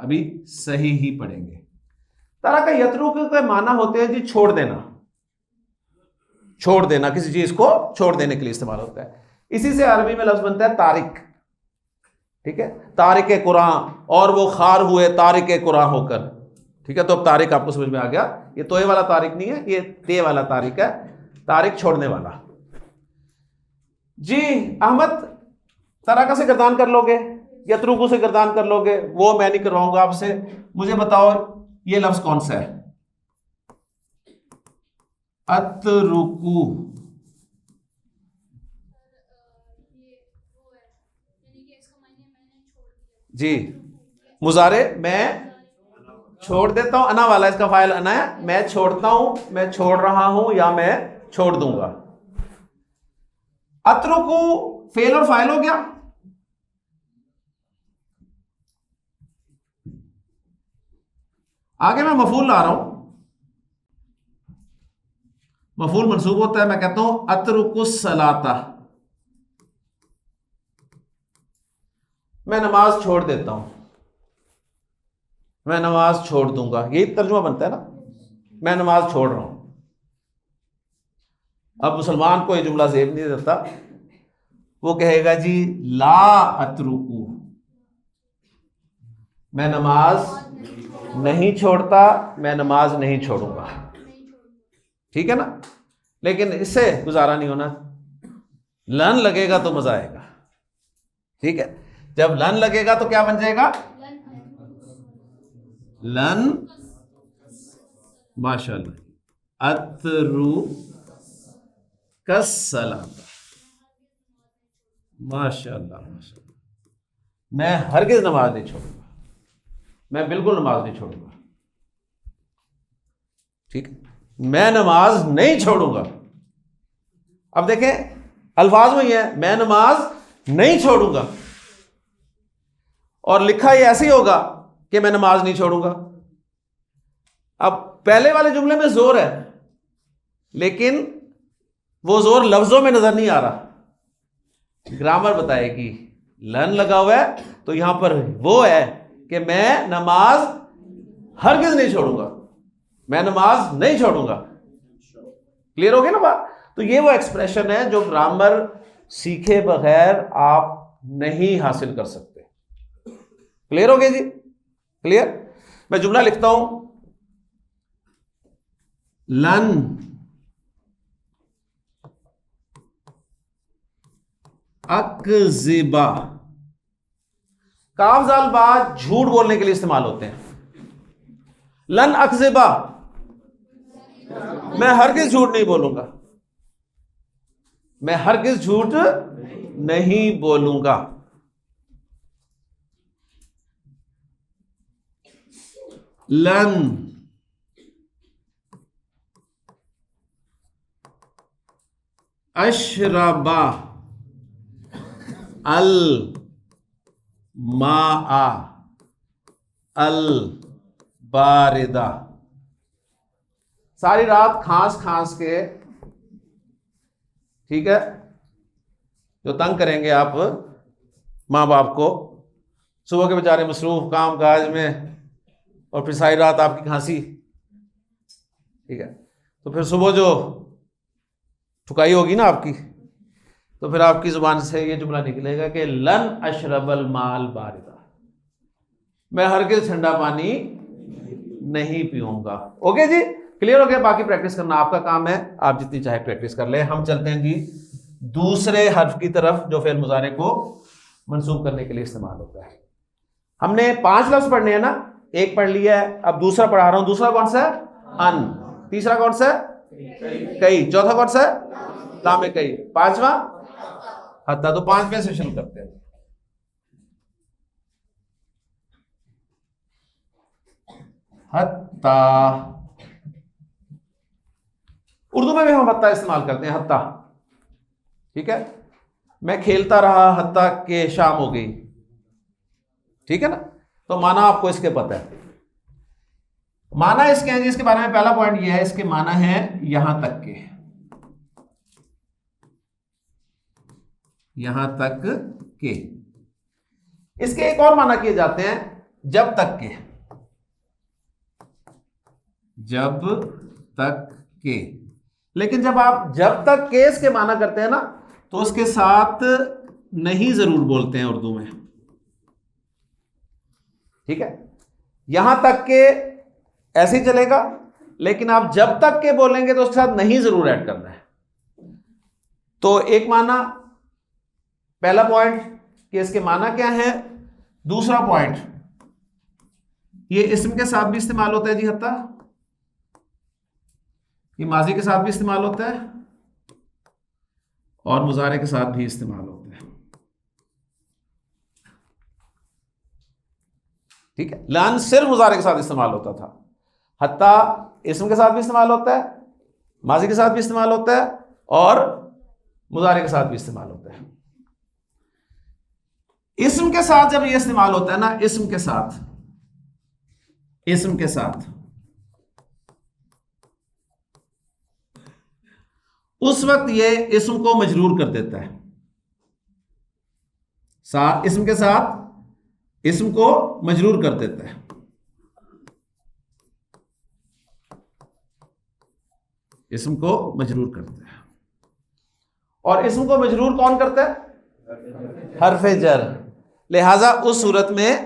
ابھی صحیح ہی پڑھیں گے. ترکا یترکو کے معنی ہوتے ہیں جی چھوڑ دینا. چھوڑ دینا, کسی چیز کو چھوڑ دینے کے لیے استعمال ہوتا ہے. اسی سے عربی میں لفظ بنتا ہے تارک. ٹھیک ہے, تارک قرآن, اور وہ خار ہوئے تارک قرآن ہو کر. ٹھیک ہے, تو اب تارک آپ کو سمجھ میں آ گیا. یہ توئے والا تارک نہیں ہے, یہ تے والا تارک ہے, تارک چھوڑنے والا. جی احمد ترکا سے گردان کر لو گے, یترکو سے گردان کر لو گے, وہ میں نہیں کرواؤں گا آپ سے. مجھے بتاؤ یہ لفظ کون سا ہے؟ اترکو. جی مضارع میں چھوڑ دیتا ہوں, انا والا, اس کا فاعل انا ہے. میں چھوڑتا ہوں, میں چھوڑ رہا ہوں, یا میں چھوڑ دوں گا. اترکو فعل اور فاعل ہو گیا. آگے میں مفعول لا رہا ہوں. مفعول منصوب ہوتا ہے, میں کہتا ہوں اترکو الصلاۃ, میں نماز چھوڑ دیتا ہوں, میں نماز چھوڑ دوں گا. یہی ترجمہ بنتا ہے نا, میں نماز چھوڑ رہا ہوں. اب مسلمان کو یہ جملہ زیب نہیں دیتا, وہ کہے گا جی لا اترکو, میں نماز نہیں چھوڑتا, میں نماز نہیں چھوڑوں گا. ٹھیک ہے نا, لیکن اس سے گزارا نہیں ہونا. لن لگے گا تو مزہ آئے گا. ٹھیک ہے, جب لن لگے گا تو کیا بن جائے گا؟ لن, ماشاءاللہ, اترو کالصلاۃ. ماشاءاللہ ماشاءاللہ. میں ہرگز نماز نہیں چھوڑوں گا, میں بالکل نماز نہیں چھوڑوں گا. ٹھیک ہے, میں نماز نہیں چھوڑوں گا. اب دیکھیں الفاظ میں یہ ہے, میں نماز نہیں چھوڑوں گا, اور لکھا یہ ایسے ہی ہوگا کہ میں نماز نہیں چھوڑوں گا. اب پہلے والے جملے میں زور ہے, لیکن وہ زور لفظوں میں نظر نہیں آ رہا. گرامر بتائے گی. لن لگا ہوا ہے تو یہاں پر وہ ہے کہ میں نماز ہرگز نہیں چھوڑوں گا, میں نماز نہیں چھوڑوں گا. کلیئر ہو گیا نا بات؟ تو یہ وہ ایکسپریشن ہے جو گرامر سیکھے بغیر آپ نہیں حاصل کر سکتے. کلیئر ہو گیا جی؟ کلیئر. میں جملہ لکھتا ہوں, لن اکذبا، کاف زال با جھوٹ بولنے کے لیے استعمال ہوتے ہیں. لن اکذبا، میں ہرگز جھوٹ نہیں بولوں گا، میں ہرگز جھوٹ نہیں بولوں گا. لن اشربا الماء الباردہ، ساری رات کھانس کھانس کے، ٹھیک ہے، جو تنگ کریں گے آپ ماں باپ کو، صبح کے بیچارے مصروف کام کاج میں، اور پھر ساری رات آپ کی کھانسی، ٹھیک ہے، تو پھر صبح جو ٹھکائی ہوگی نا آپ کی، تو پھر آپ کی زبان سے یہ جملہ نکلے گا کہ لن اشرب الماء الباردہ، میں ہرگز ٹھنڈا پانی نہیں پیوں گا. اوکے جی، کلیئر ہو گیا. باقی پریکٹس کرنا آپ کا کام ہے، آپ جتنی چاہے پریکٹس کر لیں. ہم چلتے ہیں جی دوسرے حرف کی طرف جو فعل مضارع کو منسوب کرنے کے لیے استعمال ہوتا ہے. ہم نے 5 لفظ پڑھنے ہیں نا، ایک پڑھ لیا ہے، اب دوسرا پڑھا رہا ہوں. دوسرا کون سا ہے؟ ان. تیسرا کون سا ہے؟ کئی. چوتھا کون سا ہے؟ لام کئی. پانچواں حتی. تو 5ویں سے شروع کرتے ہیں. حتی، اردو میں بھی ہم حتی استعمال کرتے ہیں. حتی، ٹھیک ہے، میں کھیلتا رہا حتی کہ شام ہو گئی، ٹھیک ہے نا. تو معنی آپ کو اس کے پتہ ہے. معنی اس کے ہیں جی، اس کے بارے میں پہلا پوائنٹ یہ ہے، اس کے معنی ہے یہاں تک کہ، یہاں تک کہ. اس کے ایک اور معنی کیے جاتے ہیں، جب تک کہ، جب تک کہ. لیکن جب آپ جب تک کہ اس کے معنی کرتے ہیں نا، تو اس کے ساتھ نہیں ضرور بولتے ہیں اردو میں، ٹھیک ہے. یہاں تک کہ ایسے ہی چلے گا، لیکن آپ جب تک کہ بولیں گے تو اس کے ساتھ نہیں ضرور ایڈ کرنا ہے. تو ایک معنی، پہلا پوائنٹ کہ اس کے معنی کیا ہے. دوسرا پوائنٹ، یہ اسم کے ساتھ بھی استعمال ہوتا ہے جی حتی، یہ ماضی کے ساتھ بھی استعمال ہوتا ہے اور مضارع کے ساتھ بھی استعمال ہوتا ہے، ٹھیک ہے. لن صرف مضارع کے ساتھ استعمال ہوتا تھا، حتی اسم کے ساتھ بھی استعمال ہوتا ہے، ماضی کے ساتھ بھی استعمال ہوتا ہے اور مضارع کے ساتھ بھی استعمال ہوتا ہے. اسم کے ساتھ جب یہ استعمال ہوتا ہے نا، اسم کے ساتھ اس وقت یہ اسم کو مجرور کر دیتا ہے. اسم کے ساتھ اسم کو مجرور کر دیتا ہے. اسم کو مجرور کرتا ہے. اور اسم کو مجرور کون کرتا ہے؟ حرف جر. لہذا اس صورت میں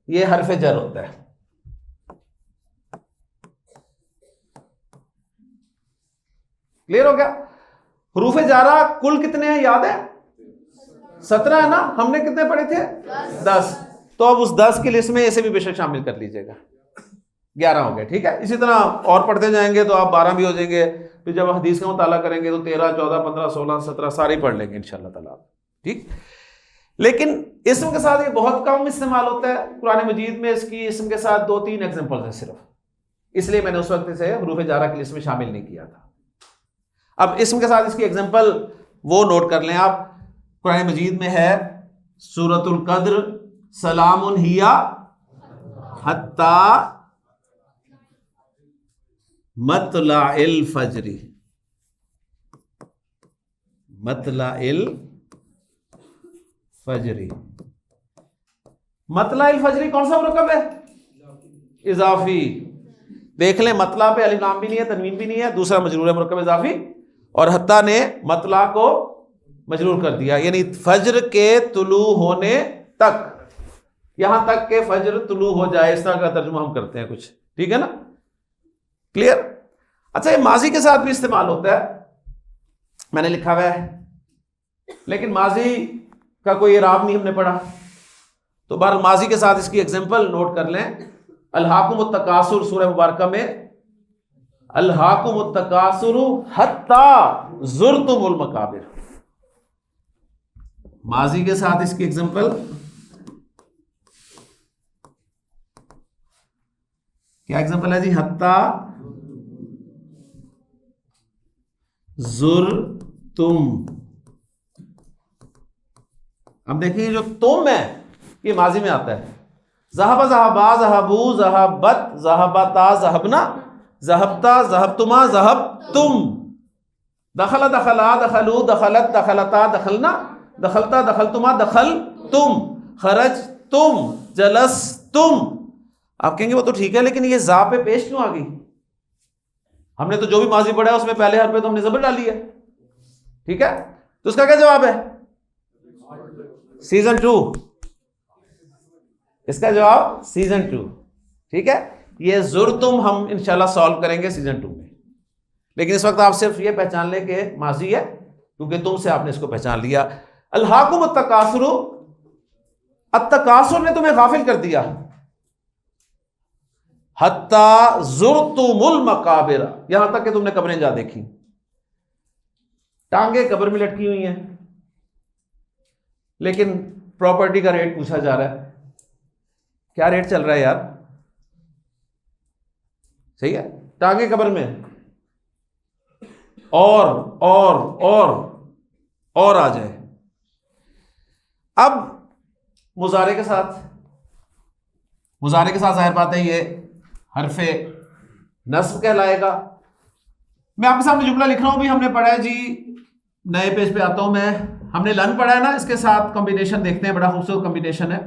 یہ حرف جر ہوتا ہے. کلیئر ہو گیا؟ حروف جارہ کل کتنے ہیں یاد ہے؟ 17 ہے نا. ہم نے کتنے پڑھے تھے؟ 10. تو اب اس 10 کی لسٹ میں اسے بھی بے شک شامل کر لیجئے گا. 11 ہو گئے, ٹھیک ہے. اسی طرح اور پڑھتے جائیں گے تو آپ 12 بھی ہو جائیں گے. پھر جب حدیث کا مطالعہ کریں گے تو 13, 14, 15, 16, 17 سارے پڑھ لیں گے انشاءاللہ تعالیٰ, ٹھیک. لیکن اسم کے ساتھ یہ بہت کم استعمال ہوتا ہے. قرآن مجید میں اس کی اسم کے ساتھ 2-3 ایگزامپل ہیں صرف, اس لیے میں نے اس وقت اسے حروف جارہ کی لسٹ میں شامل نہیں کیا تھا. اب اسم کے ساتھ اس کی ایگزامپل وہ نوٹ کر لیں آپ. قرآن مجید میں ہے سورۃ القدر, سلام ہی حتی مطلع الفجر. مطلع الفجر, مطلع الفجر کون سا مرکب ہے؟ اضافی. دیکھ لیں مطلع پہ الف لام بھی نہیں ہے, تنوین بھی نہیں ہے, دوسرا مجرور ہے مرکب اضافی, اور حتی نے مطلع کو مجرور کر دیا, یعنی فجر کے طلوع ہونے تک, یہاں تک کہ فجر طلوع ہو جائے, اس طرح کا ترجمہ ہم کرتے ہیں کچھ, ٹھیک ہے نا, کلیئر. اچھا, یہ ماضی کے ساتھ بھی استعمال ہوتا ہے, میں نے لکھا ہوا ہے, لیکن ماضی کا کوئی اعراب نہیں ہم نے پڑھا. تو بہر ماضی کے ساتھ اس کی ایگزامپل نوٹ کر لیں. الہاکم التکاثر سورہ مبارکہ میں الہاکم التکاثر حتی زرتم المقابر. ماضی کے ساتھ اس کی ایگزامپل کیا ایگزامپل ہے جی؟ حتی زرتم. اب دیکھیں جو تم ہے یہ ماضی میں آتا ہے. ذہب ذہبا ذہبو ذہبت ذہبتا ذہبنا ذہبتا ذہبتما ذہبتم. دخل دخلا دخلو دخلت دخلتا دخلنا دخلتا دخلتما دخلتم. خرجتم جلستم. آپ کہیں گے وہ تو ٹھیک ہے لیکن یہ زا پہ پیش کیوں آ گئی؟ ہم نے تو جو بھی ماضی پڑھا ہے اس میں پہلے حرف پہ تو ہم نے زبر ڈالی ہے. ٹھیک ہے تو اس کا کیا جواب ہے؟ سیزن 2. اس کا جواب سیزن 2. ٹھیک ہے یہ زرتم ہم انشاءاللہ سالو کریں گے سیزن 2 میں. لیکن اس وقت آپ صرف یہ پہچان لیں کہ ماضی ہے کیونکہ تم سے آپ نے اس کو پہچان لیا. الہاکم التکاثر، التکاثر نے تمہیں غافل کر دیا. حتی زرتم المقابر، یہاں تک کہ تم نے قبریں جا دیکھی. ٹانگیں قبر میں لٹکی ہوئی ہیں لیکن پراپرٹی کا ریٹ پوچھا جا رہا ہے. کیا ریٹ چل رہا ہے یار؟ صحیح ہے ٹانگیں قبر میں اور آ جائے. اب مضارع کے ساتھ ظاہر بات ہے یہ حرف نصب کہلائے گا. میں آپ کے سامنے جملہ لکھ رہا ہوں بھی ہم نے پڑھا ہے جی. نئے پیج پہ آتا ہوں میں. ہم نے لن پڑھا ہے نا، اس کے ساتھ کمبینیشن دیکھتے ہیں. بڑا خوبصورت کمبینیشن ہے.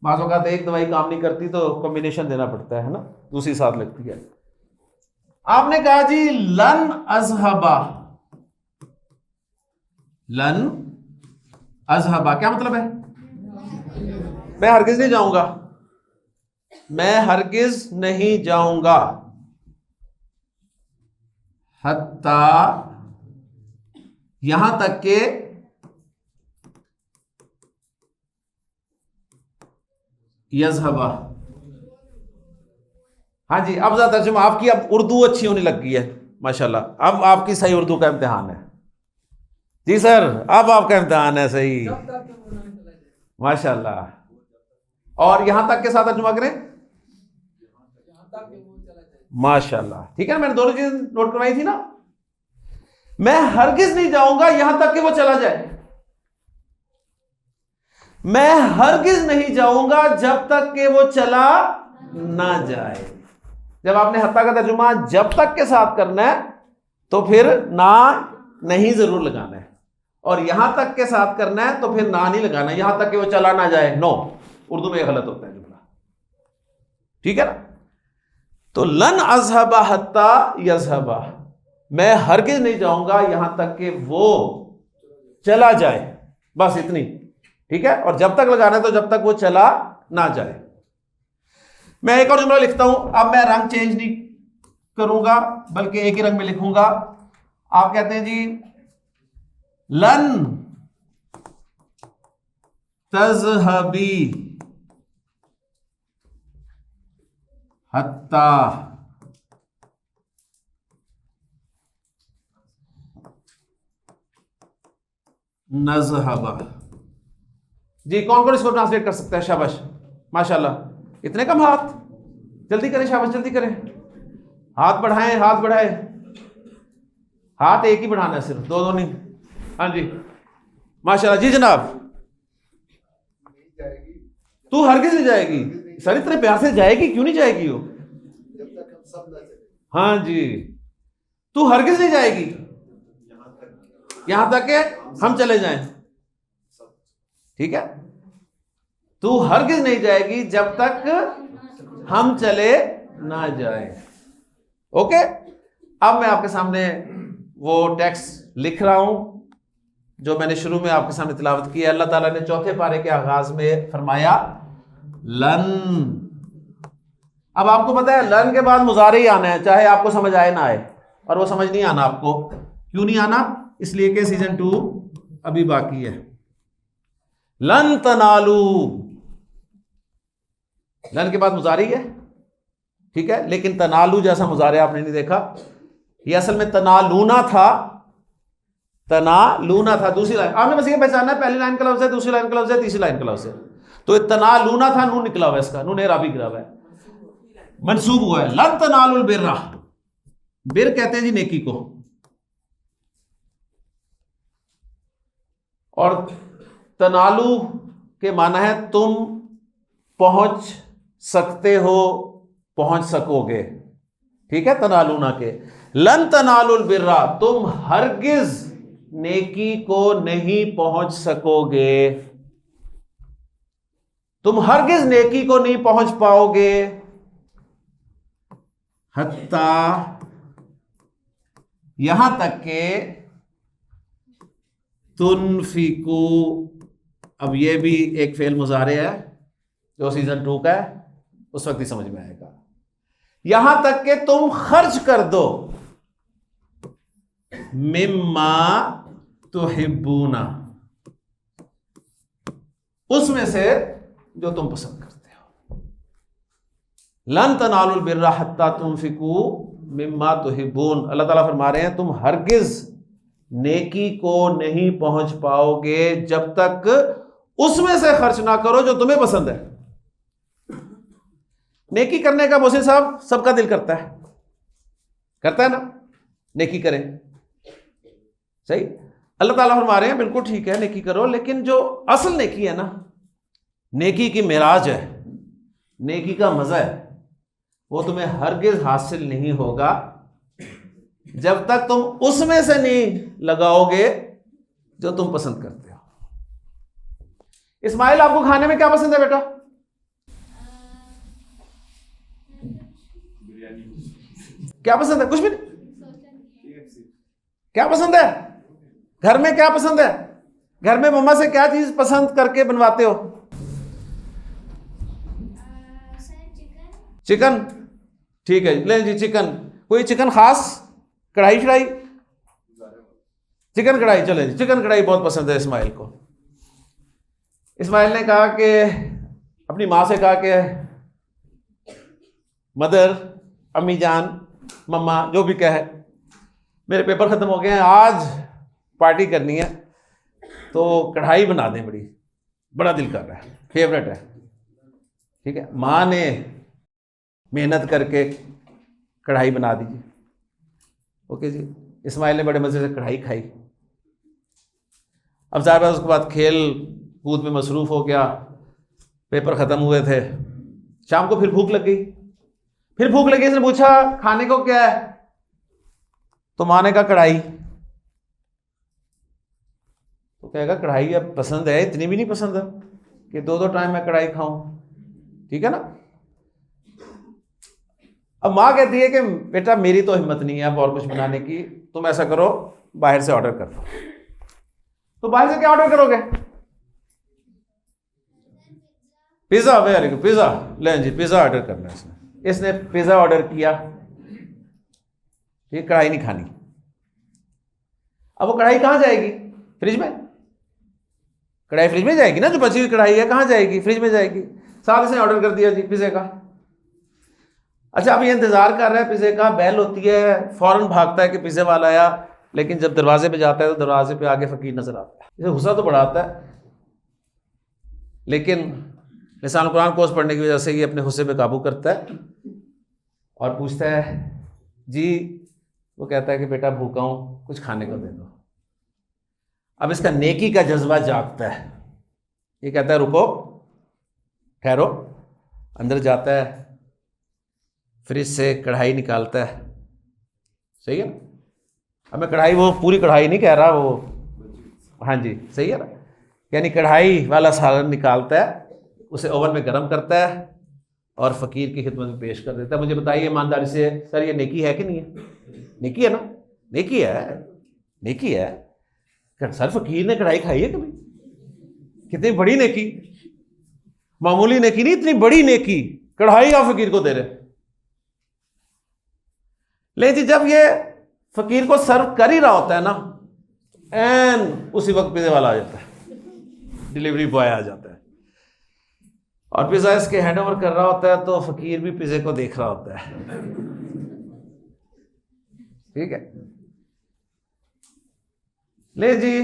بعض اوقات ایک دوائی کام نہیں کرتی تو کمبینیشن دینا پڑتا ہے نا، دوسری ساتھ لگتی ہے. آپ نے کہا جی لن اذهبا. لن اذهبا کیا مطلب ہے؟ میں ہرگز نہیں جاؤں گا. میں ہرگز نہیں جاؤں گا. حتی یہاں تک کہ یذهبا. ہاں جی اب زیادہ ترجمہ آپ کی اب اردو اچھی ہونے لگ گئی ہے ماشاءاللہ. اب آپ کی صحیح اردو کا امتحان ہے جی سر. اب آپ کا امتحان ہے صحیح ماشاءاللہ. اور یہاں تک کے ساتھ ترجمہ کریں ماشاءاللہ. ٹھیک ہے میں نے دونوں چیزیں نوٹ کروائی تھی نا. میں ہرگز نہیں جاؤں گا یہاں تک کہ وہ چلا جائے. میں ہرگز نہیں جاؤں گا جب تک کہ وہ چلا نہ جائے. جب آپ نے حتی کا ترجمہ جب تک کے ساتھ کرنا ہے تو پھر نہ نہیں ضرور لگانا ہے، اور یہاں تک کے ساتھ کرنا ہے تو پھر نہ نہیں لگانا ہے یہاں تک کہ وہ چلا نہ جائے. نو اردو میں غلط ہوتا ہے جملہ. ٹھیک ہے نا. تو لن اذهب حتی یذهب، میں ہرگز نہیں جاؤں گا یہاں تک کہ وہ چلا جائے. بس اتنی. ٹھیک ہے. اور جب تک لگانا ہے تو جب تک وہ چلا نہ جائے. میں ایک اور جملہ لکھتا ہوں. اب میں رنگ چینج نہیں کروں گا بلکہ ایک ہی رنگ میں لکھوں گا. آپ کہتے ہیں جی لن تذهبی حتی نذهب. جی کون کون اس کو ٹرانسلیٹ کر سکتا ہے؟ شاباش ماشاءاللہ. اتنے کم ہاتھ؟ جلدی کریں شاباش جلدی کریں. ہاتھ بڑھائیں ہاتھ بڑھائیں. ہاتھ ایک ہی بڑھانا ہے صرف، دو نہیں. ہاں جی ماشاءاللہ. جی جناب. تو ہرگز نہیں جائے گی. سر اتنے پیار سے جائے گی کیوں نہیں جائے گی وہ؟ ہاں جی تو ہرگز نہیں جائے گی یہاں تک کہ ہم چلے جائیں. ٹھیک ہے. تو ہرگز نہیں جائے گی جب تک ہم چلے نہ جائیں. اوکے. اب میں آپ کے سامنے وہ ٹیکسٹ لکھ رہا ہوں جو میں نے شروع میں آپ کے سامنے تلاوت کی ہے. اللہ تعالیٰ نے چوتھے پارے کے آغاز میں فرمایا لن. اب آپ کو پتا ہے لن کے بعد مضارع ہی آنا ہے چاہے آپ کو سمجھ آئے نہ آئے. اور وہ سمجھ نہیں آنا آپ کو. کیوں نہیں آنا؟ اس لیے کہ سیزن 2 ابھی باقی ہے. لن تنالو، لن کے بعد مضارع ہے، ٹھیک ہے، لیکن تنالو جیسا مضارع آپ نے نہیں دیکھا، یہ اصل میں تنالونا تھا، تنالونا تھا. دوسری لائن آپ نے بس یہ پہچانا ہے، پہلی لائن کا لفظ ہے، دوسری لائن کا لفظ ہے، تیسری لائن کا لفظ ہے. تو تنالونا تھا، نون نکلا ہوا ہے، اس کا نون اعرابی گرا ہوا ہے، منصوب ہوا ہے. لن تنالوا البر، بر کہتے ہیں جی نیکی کو، اور تنالو کے معنی ہے تم پہنچ سکتے ہو، پہنچ سکو گے، ٹھیک ہے. تنالونا کے لن تنالوا البر، تم ہرگز نیکی کو نہیں پہنچ سکو گے، تم ہرگز نیکی کو نہیں پہنچ پاؤ گے، حتیٰ یہاں تک کہ تنفقو، اب یہ بھی ایک فعل مضارع ہے جو سیزن 2 کا ہے، اس وقت ہی سمجھ میں آئے گا. یہاں تک کہ تم خرچ کر دو، مما تحبون، اس میں سے جو تم پسند کرتے ہو. لن تنالوا البر حتى تنفقوا مما تحبون، اللہ تعالیٰ فرما رہے ہیں تم ہرگز نیکی کو نہیں پہنچ پاؤ گے جب تک اس میں سے خرچ نہ کرو جو تمہیں پسند ہے. نیکی کرنے کا محسن صاحب سب کا دل کرتا ہے نا، نیکی کریں، صحیح. اللہ تعالیٰ فرما رہے ہیں بالکل ٹھیک ہے نیکی کرو، لیکن جو اصل نیکی ہے نا، نیکی کی معراج ہے، نیکی کا مزہ ہے، وہ تمہیں ہرگز حاصل نہیں ہوگا جب تک تم اس میں سے نہیں لگاؤ گے جو تم پسند کرتے ہو. اسماعیل آپ کو کھانے میں کیا پسند ہے بیٹا؟ کیا پسند ہے؟ کچھ بھی نہیں. کیا پسند ہے؟ گھر میں کیا پسند ہے؟ گھر میں مما سے کیا چیز پسند کر کے بنواتے ہو؟ چکن، ٹھیک ہے لیں جی چکن. کوئی چکن خاص؟ کڑھائی چڑھائی، چکن کڑھائی، چلے جی چکن کڑھائی بہت پسند ہے اسماعیل کو. اسماعیل نے کہا کہ اپنی ماں سے کہا کہ مدر، امی جان، مما جو بھی کہے، میرے پیپر ختم ہو گئے ہیں، آج پارٹی کرنی ہے تو کڑھائی بنا دیں، بڑا دل کر رہا ہے، فیوریٹ ہے. ٹھیک ہے، ماں نے محنت کر کے کڑھائی بنا دیجیے. اوکے جی، اسماعیل نے بڑے مزے سے کڑھائی کھائی. اب ظاہر ہے اس کے بعد کھیل کود میں مصروف ہو گیا، پیپر ختم ہوئے تھے، شام کو پھر بھوک لگ گئی. اس نے پوچھا کھانے کو کیا ہے؟ تو ماں نے کہا کڑھائی. تو کہے گا کڑھائی اب پسند ہے، اتنی بھی نہیں پسند ہے کہ دو ٹائم میں کڑھائی کھاؤں، ٹھیک ہے نا. اب ماں کہتی ہے کہ بیٹا میری تو ہمت نہیں ہے اب اور کچھ بنانے کی، تم ایسا کرو باہر سے آرڈر کر دو. تو باہر سے کیا آرڈر کرو گے؟ پیزا، ویری گڈ، پیزا لیں جی، پیزا آرڈر کرنا ہے. اس نے پیزا آرڈر کیا، یہ کڑھائی نہیں کھانی. اب وہ کڑھائی کہاں جائے گی؟ فریج میں. کڑھائی فریج میں جائے گی نا، جو بچی ہوئی کڑھائی ہے کہاں جائے گی؟ فریج میں جائے گی. ساتھ اس نے آرڈر کر دیا جی پیزے کا. اچھا اب یہ انتظار کر رہا ہے پیزے کا، بیل ہوتی ہے، فوراً بھاگتا ہے کہ پیزے والا آیا، لیکن جب دروازے پہ جاتا ہے تو دروازے پہ آگے فقیر نظر آتا ہے. اسے غصہ تو بڑا آتا ہے، لیکن لسان قرآن کورس پڑھنے کی وجہ سے یہ اپنے غصے پہ قابو کرتا ہے اور پوچھتا ہے جی، وہ کہتا ہے کہ بیٹا بھوکا ہوں، کچھ کھانے کو دے دو. اب اس کا نیکی کا جذبہ جاگتا ہے، یہ کہتا ہے رکو، ٹھہرو. اندر جاتا ہے، فریج سے کڑھائی نکالتا ہے، صحیح ہے. اب میں کڑھائی، وہ پوری کڑھائی نہیں کہہ رہا، وہ ہاں جی صحیح ہے نا، یعنی کڑھائی والا سالن نکالتا ہے، اسے اوون میں گرم کرتا ہے اور فقیر کی خدمت میں پیش کر دیتا ہے. مجھے بتائیے ایمانداری سے سر یہ نیکی ہے کہ نہیں ہے؟ نیکی ہے نا، نیکی ہے، نیکی ہے. سر فقیر نے کڑھائی کھائی ہے کبھی؟ کتنی بڑی نیکی، معمولی نیکی نہیں، اتنی بڑی نیکی، کڑھائی آپ فقیر کو دے رہے. لیکن جب یہ فقیر کو سرو کر ہی رہا ہوتا ہے نا، این اسی وقت پیزے والا آ جاتا ہے، ڈلیوری بوائے آ جاتا ہے اور پیزا اس کے ہینڈ اوور کر رہا ہوتا ہے تو فقیر بھی پیزے کو دیکھ رہا ہوتا ہے. ٹھیک ہے, لے جی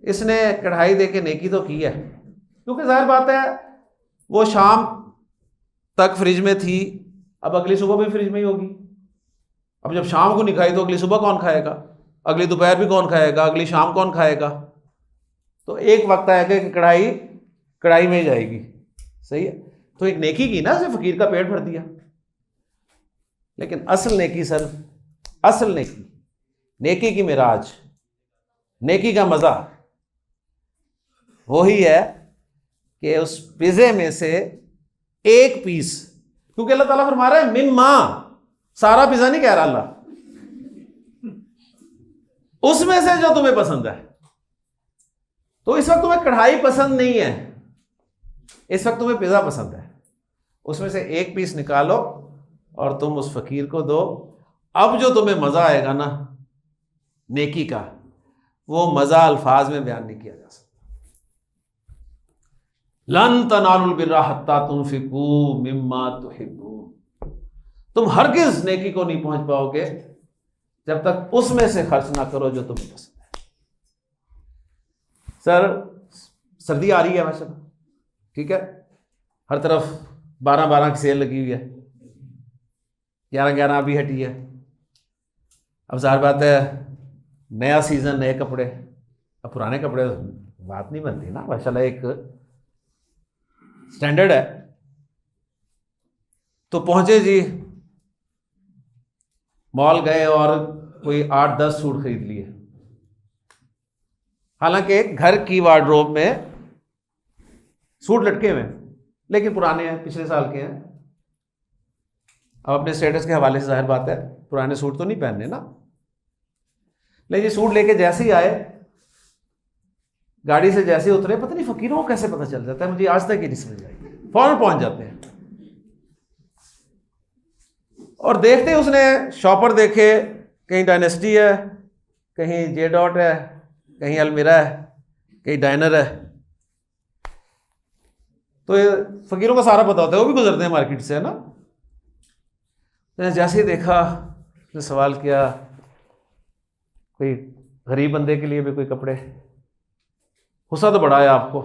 اس نے کڑھائی دے کے نیکی تو کی ہے, کیونکہ ظاہر بات ہے وہ شام تک فریج میں تھی, اب اگلی صبح بھی فریج میں ہی ہوگی. اب جب شام کو نہیں کھائی تو اگلی صبح کون کھائے گا, اگلی دوپہر بھی کون کھائے گا, اگلی شام کون کھائے گا؟ تو ایک وقت آئے گا کہ کڑھائی میں ہی جائے گی. صحیح ہے, تو ایک نیکی کی نا, صرف فقیر کا پیٹ بھر دیا. لیکن اصل نیکی سر, اصل نیکی کی معراج, نیکی کا مزہ وہی ہے کہ اس پیزے میں سے ایک پیس, کیونکہ اللہ تعالیٰ فرما رہا ہے مما, سارا پیزا نہیں کہہ رہا اللہ, اس میں سے جو تمہیں پسند ہے. تو اس وقت تمہیں کڑھائی پسند نہیں ہے, اس وقت تمہیں پیزا پسند ہے, اس میں سے ایک پیس نکالو اور تم اس فقیر کو دو. اب جو تمہیں مزہ آئے گا نا نیکی کا, وہ مزہ الفاظ میں بیان نہیں کیا جا سکتا. لن تنالوا البر حتی تنفقوا مما تحبون, تم ہرگز نیکی کو نہیں پہنچ پاؤ گے جب تک اس میں سے خرچ نہ کرو جو تمہیں پسند ہے. سر سردی آ رہی ہے ماشاء اللہ, ٹھیک ہے, ہر طرف 12 کی سیل لگی ہوئی ہے, 11 بھی ہٹی ہے. اب ظاہر بات ہے نیا سیزن, نئے کپڑے, اب پرانے کپڑے بات نہیں بنتی نا, ماشاء اللہ ایک سٹینڈرڈ ہے. تو پہنچے جی مال گئے اور کوئی 8-10 سوٹ خرید لیے, حالانکہ گھر کی وارڈروب میں سوٹ لٹکے ہوئے لیکن پرانے ہیں, پچھلے سال کے ہیں. اب اپنے اسٹیٹس کے حوالے سے ظاہر بات ہے پرانے سوٹ تو نہیں پہننے نا. لیکن سوٹ لے کے جیسے ہی آئے, گاڑی سے جیسے اترے, پتہ نہیں فقیروں کو کیسے پتہ چل جاتا ہے, مجھے آج تک یہ نہیں سمجھ آئی, فوراً پہنچ جاتے ہیں. اور دیکھتے اس نے شاپر دیکھے, کہیں ڈائنیسٹی ہے, کہیں جے ڈاٹ ہے, کہیں المیرا ہے, کہیں ڈائنر ہے. تو یہ فقیروں کا سارا پتہ ہوتا ہے, وہ بھی گزرتے ہیں مارکیٹ سے, ہے نا. جیسے ہی دیکھا اس نے سوال کیا کوئی غریب بندے کے لیے بھی کوئی کپڑے, غصہ تو بڑا ہے آپ کو,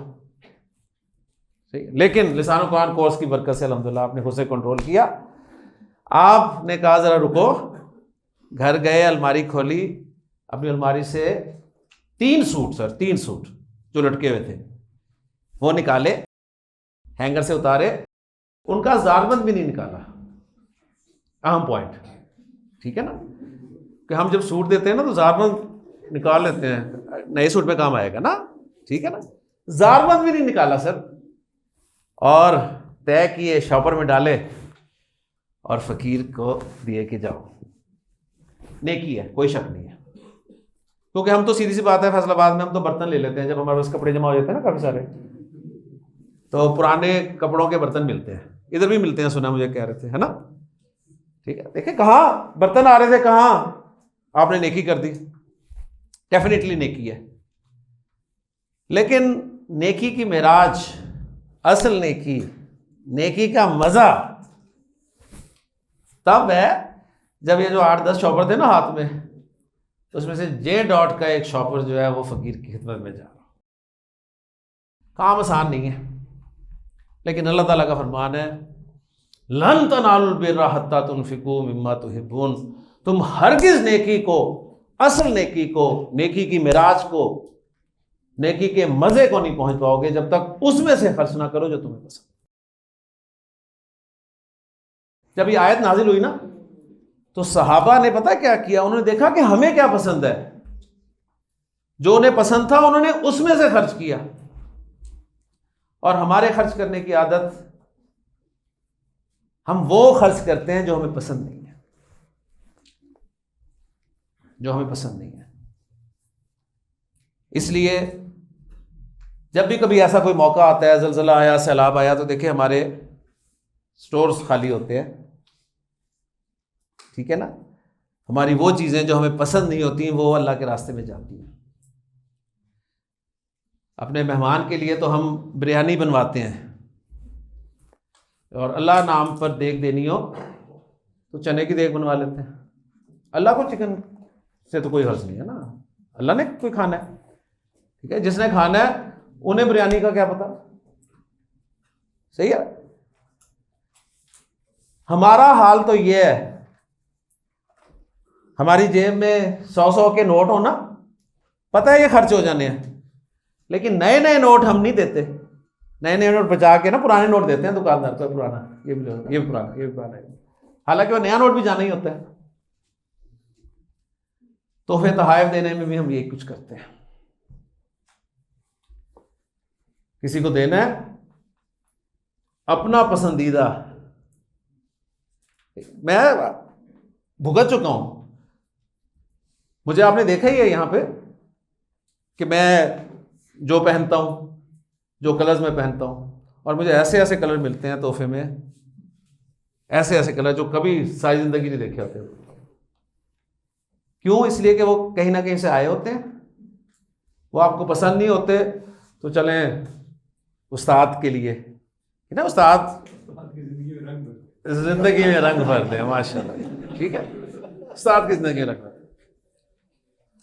صحیح, لیکن لسان و قرآن کورس کی برکت سے الحمدللہ آپ نے غصے کنٹرول کیا. آپ نے کہا ذرا رکو, گھر گئے, الماری کھولی, اپنی الماری سے 3 سوٹ جو لٹکے ہوئے تھے وہ نکالے, ہینگر سے اتارے, ان کا زاربند بھی نہیں نکالا. اہم پوائنٹ, ٹھیک ہے نا, کہ ہم جب سوٹ دیتے ہیں نا تو زاربند نکال لیتے ہیں, نئے سوٹ پہ کام آئے گا نا, ٹھیک ہے نا. زاربند بھی نہیں نکالا سر, اور طے کیے, شاپر میں ڈالے اور فقیر کو دیے کہ جاؤ. نیکی ہے, کوئی شک نہیں ہے, کیونکہ ہم تو سیدھی سی بات ہے فیصل آباد میں ہم تو برتن لے لیتے ہیں جب ہمارے پاس کپڑے جمع ہو جاتے ہیں نا کافی سارے, تو پرانے کپڑوں کے برتن ملتے ہیں, ادھر بھی ملتے ہیں, سنا مجھے کہہ رہے تھے, ہے نا. ٹھیک ہے, دیکھیں کہاں برتن آ رہے تھے, کہاں آپ نے نیکی کر دی. ڈیفینیٹلی نیکی ہے, لیکن نیکی کی معراج, اصل نیکی کا مزہ تب ہے جب یہ جو 8-10 شاپر تھے نا ہاتھ میں, اس میں سے جے ڈاٹ کا ایک شاپر جو ہے وہ فقیر کی خدمت میں جا رہا. کام آسان نہیں ہے, لیکن اللہ تعالیٰ کا فرمان ہے لن تنالوا البر حتی تنفقوا مما تحبون, تم ہرگز نیکی کو, اصل نیکی کو, نیکی کی معراج کو, نیکی کے مزے کو نہیں پہنچ پاؤ گے جب تک اس میں سے خرچ نہ کرو جو تمہیں پسند. جب یہ آیت نازل ہوئی نا تو صحابہ نے پتہ کیا کیا, انہوں نے دیکھا کہ ہمیں کیا پسند ہے, جو انہیں پسند تھا انہوں نے اس میں سے خرچ کیا. اور ہمارے خرچ کرنے کی عادت, ہم وہ خرچ کرتے ہیں جو ہمیں پسند نہیں ہے, جو ہمیں پسند نہیں ہے. اس لیے جب بھی کبھی ایسا کوئی موقع آتا ہے, زلزلہ آیا, سیلاب آیا, تو دیکھیں ہمارے سٹورز خالی ہوتے ہیں, ٹھیک ہے نا. ہماری وہ چیزیں جو ہمیں پسند نہیں ہوتی وہ اللہ کے راستے میں جاتی ہیں. اپنے مہمان کے لیے تو ہم بریانی بنواتے ہیں، اور اللہ نام پر دیگ دینی ہو تو چنے کی دیگ بنوا لیتے ہیں. اللہ کو چکن سے تو کوئی حرض نہیں ہے نا، اللہ نے کوئی کھانا ہے، ٹھیک ہے، جس نے کھانا ہے انہیں بریانی کا کیا پتا. صحیح ہے. ہمارا حال تو یہ ہے، ہماری جیب میں 100 کے نوٹ ہونا، پتہ ہے یہ خرچ ہو جانے ہیں، لیکن نئے نئے نوٹ ہم نہیں دیتے. نئے نئے نوٹ بچا کے نا پرانے نوٹ دیتے ہیں دکاندار کو، پرانا یہ بھی پرانا، یہ بھی پرانا ہے، حالانکہ وہ نیا نوٹ بھی جانا ہی ہوتا ہے. تحفے تحائف دینے میں بھی ہم یہی کچھ کرتے ہیں. کسی کو دینا ہے اپنا پسندیدہ، میں بھگت چکا ہوں، مجھے آپ نے دیکھا ہی ہے یہاں پہ کہ میں جو پہنتا ہوں، جو کلرز میں پہنتا ہوں، اور مجھے ایسے ایسے کلر ملتے ہیں تحفے میں، ایسے ایسے کلر جو کبھی ساری زندگی نہیں دیکھے ہوتے. کیوں؟ اس لیے کہ وہ کہیں نہ کہیں سے آئے ہوتے ہیں، وہ آپ کو پسند نہیں ہوتے تو چلیں استاد کے لیے نا، استاد زندگی میں رنگ بھر دیں. ماشاء اللہ، ٹھیک ہے، استاد کی زندگی میں رنگ بھر دیں.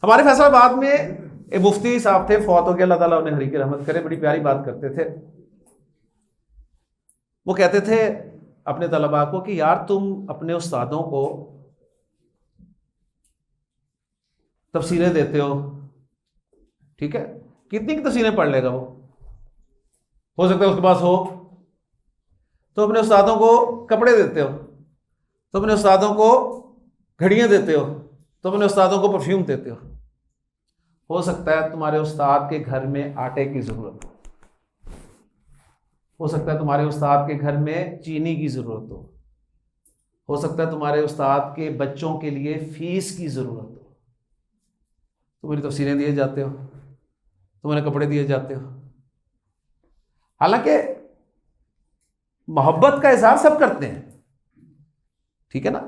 ہمارے فیصل آباد میں ایک مفتی صاحب تھے، فوت ہو کے، اللہ تعالیٰ انہیں حریق رحمت کرے، بڑی پیاری بات کرتے تھے. وہ کہتے تھے اپنے طلباء کو کہ یار تم اپنے استادوں کو تفسیریں دیتے ہو، ٹھیک ہے، کتنی کی تفسیریں پڑھ لے گا وہ، ہو سکتا ہے اس کے پاس ہو. تو اپنے استادوں کو کپڑے دیتے ہو، تو اپنے استادوں کو گھڑیاں دیتے ہو، تو اپنے استادوں کو پرفیوم دیتے ہو سکتا ہے تمہارے استاد کے گھر میں آٹے کی ضرورت ہو سکتا ہے تمہارے استاد کے گھر میں چینی کی ضرورت ہو سکتا ہے تمہارے استاد کے بچوں کے لیے فیس کی ضرورت ہو. تم انہیں تفسیریں دیے جاتے ہو، تم انہیں کپڑے دیے جاتے ہو. حالانکہ محبت کا اظہار سب کرتے ہیں، ٹھیک ہے نا،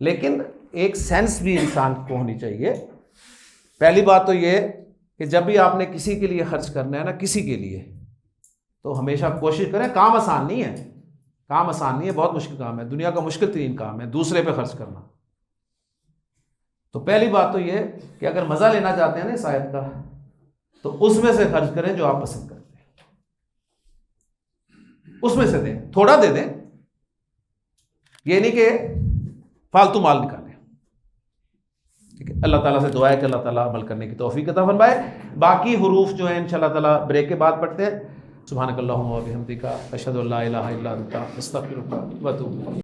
لیکن ایک سینس بھی انسان کو ہونی چاہیے. پہلی بات تو یہ کہ جب بھی آپ نے کسی کے لیے خرچ کرنا ہے نا، کسی کے لیے، تو ہمیشہ کوشش کریں. کام آسان نہیں ہے، کام آسان نہیں ہے، بہت مشکل کام ہے، دنیا کا مشکل ترین کام ہے دوسرے پہ خرچ کرنا. تو پہلی بات تو یہ کہ اگر مزہ لینا چاہتے ہیں نا اس آیت کا، تو اس میں سے خرچ کریں جو آپ پسند کرتے ہیں، اس میں سے دیں، تھوڑا دے دیں، یہ نہیں کہ فالتو مال نکالیں. ٹھیک ہے، اللہ تعالیٰ سے دعا ہے کہ اللہ تعالیٰ عمل کرنے کی توفیق عطا فرمائے. باقی حروف جو ہیں انشاءاللہ تعالیٰ بریک کے بعد پڑھتے ہیں. سبحانک اللہم و بحمدک، اشہد ان لا الہ الا انت، استغفرک و اتوب الیک.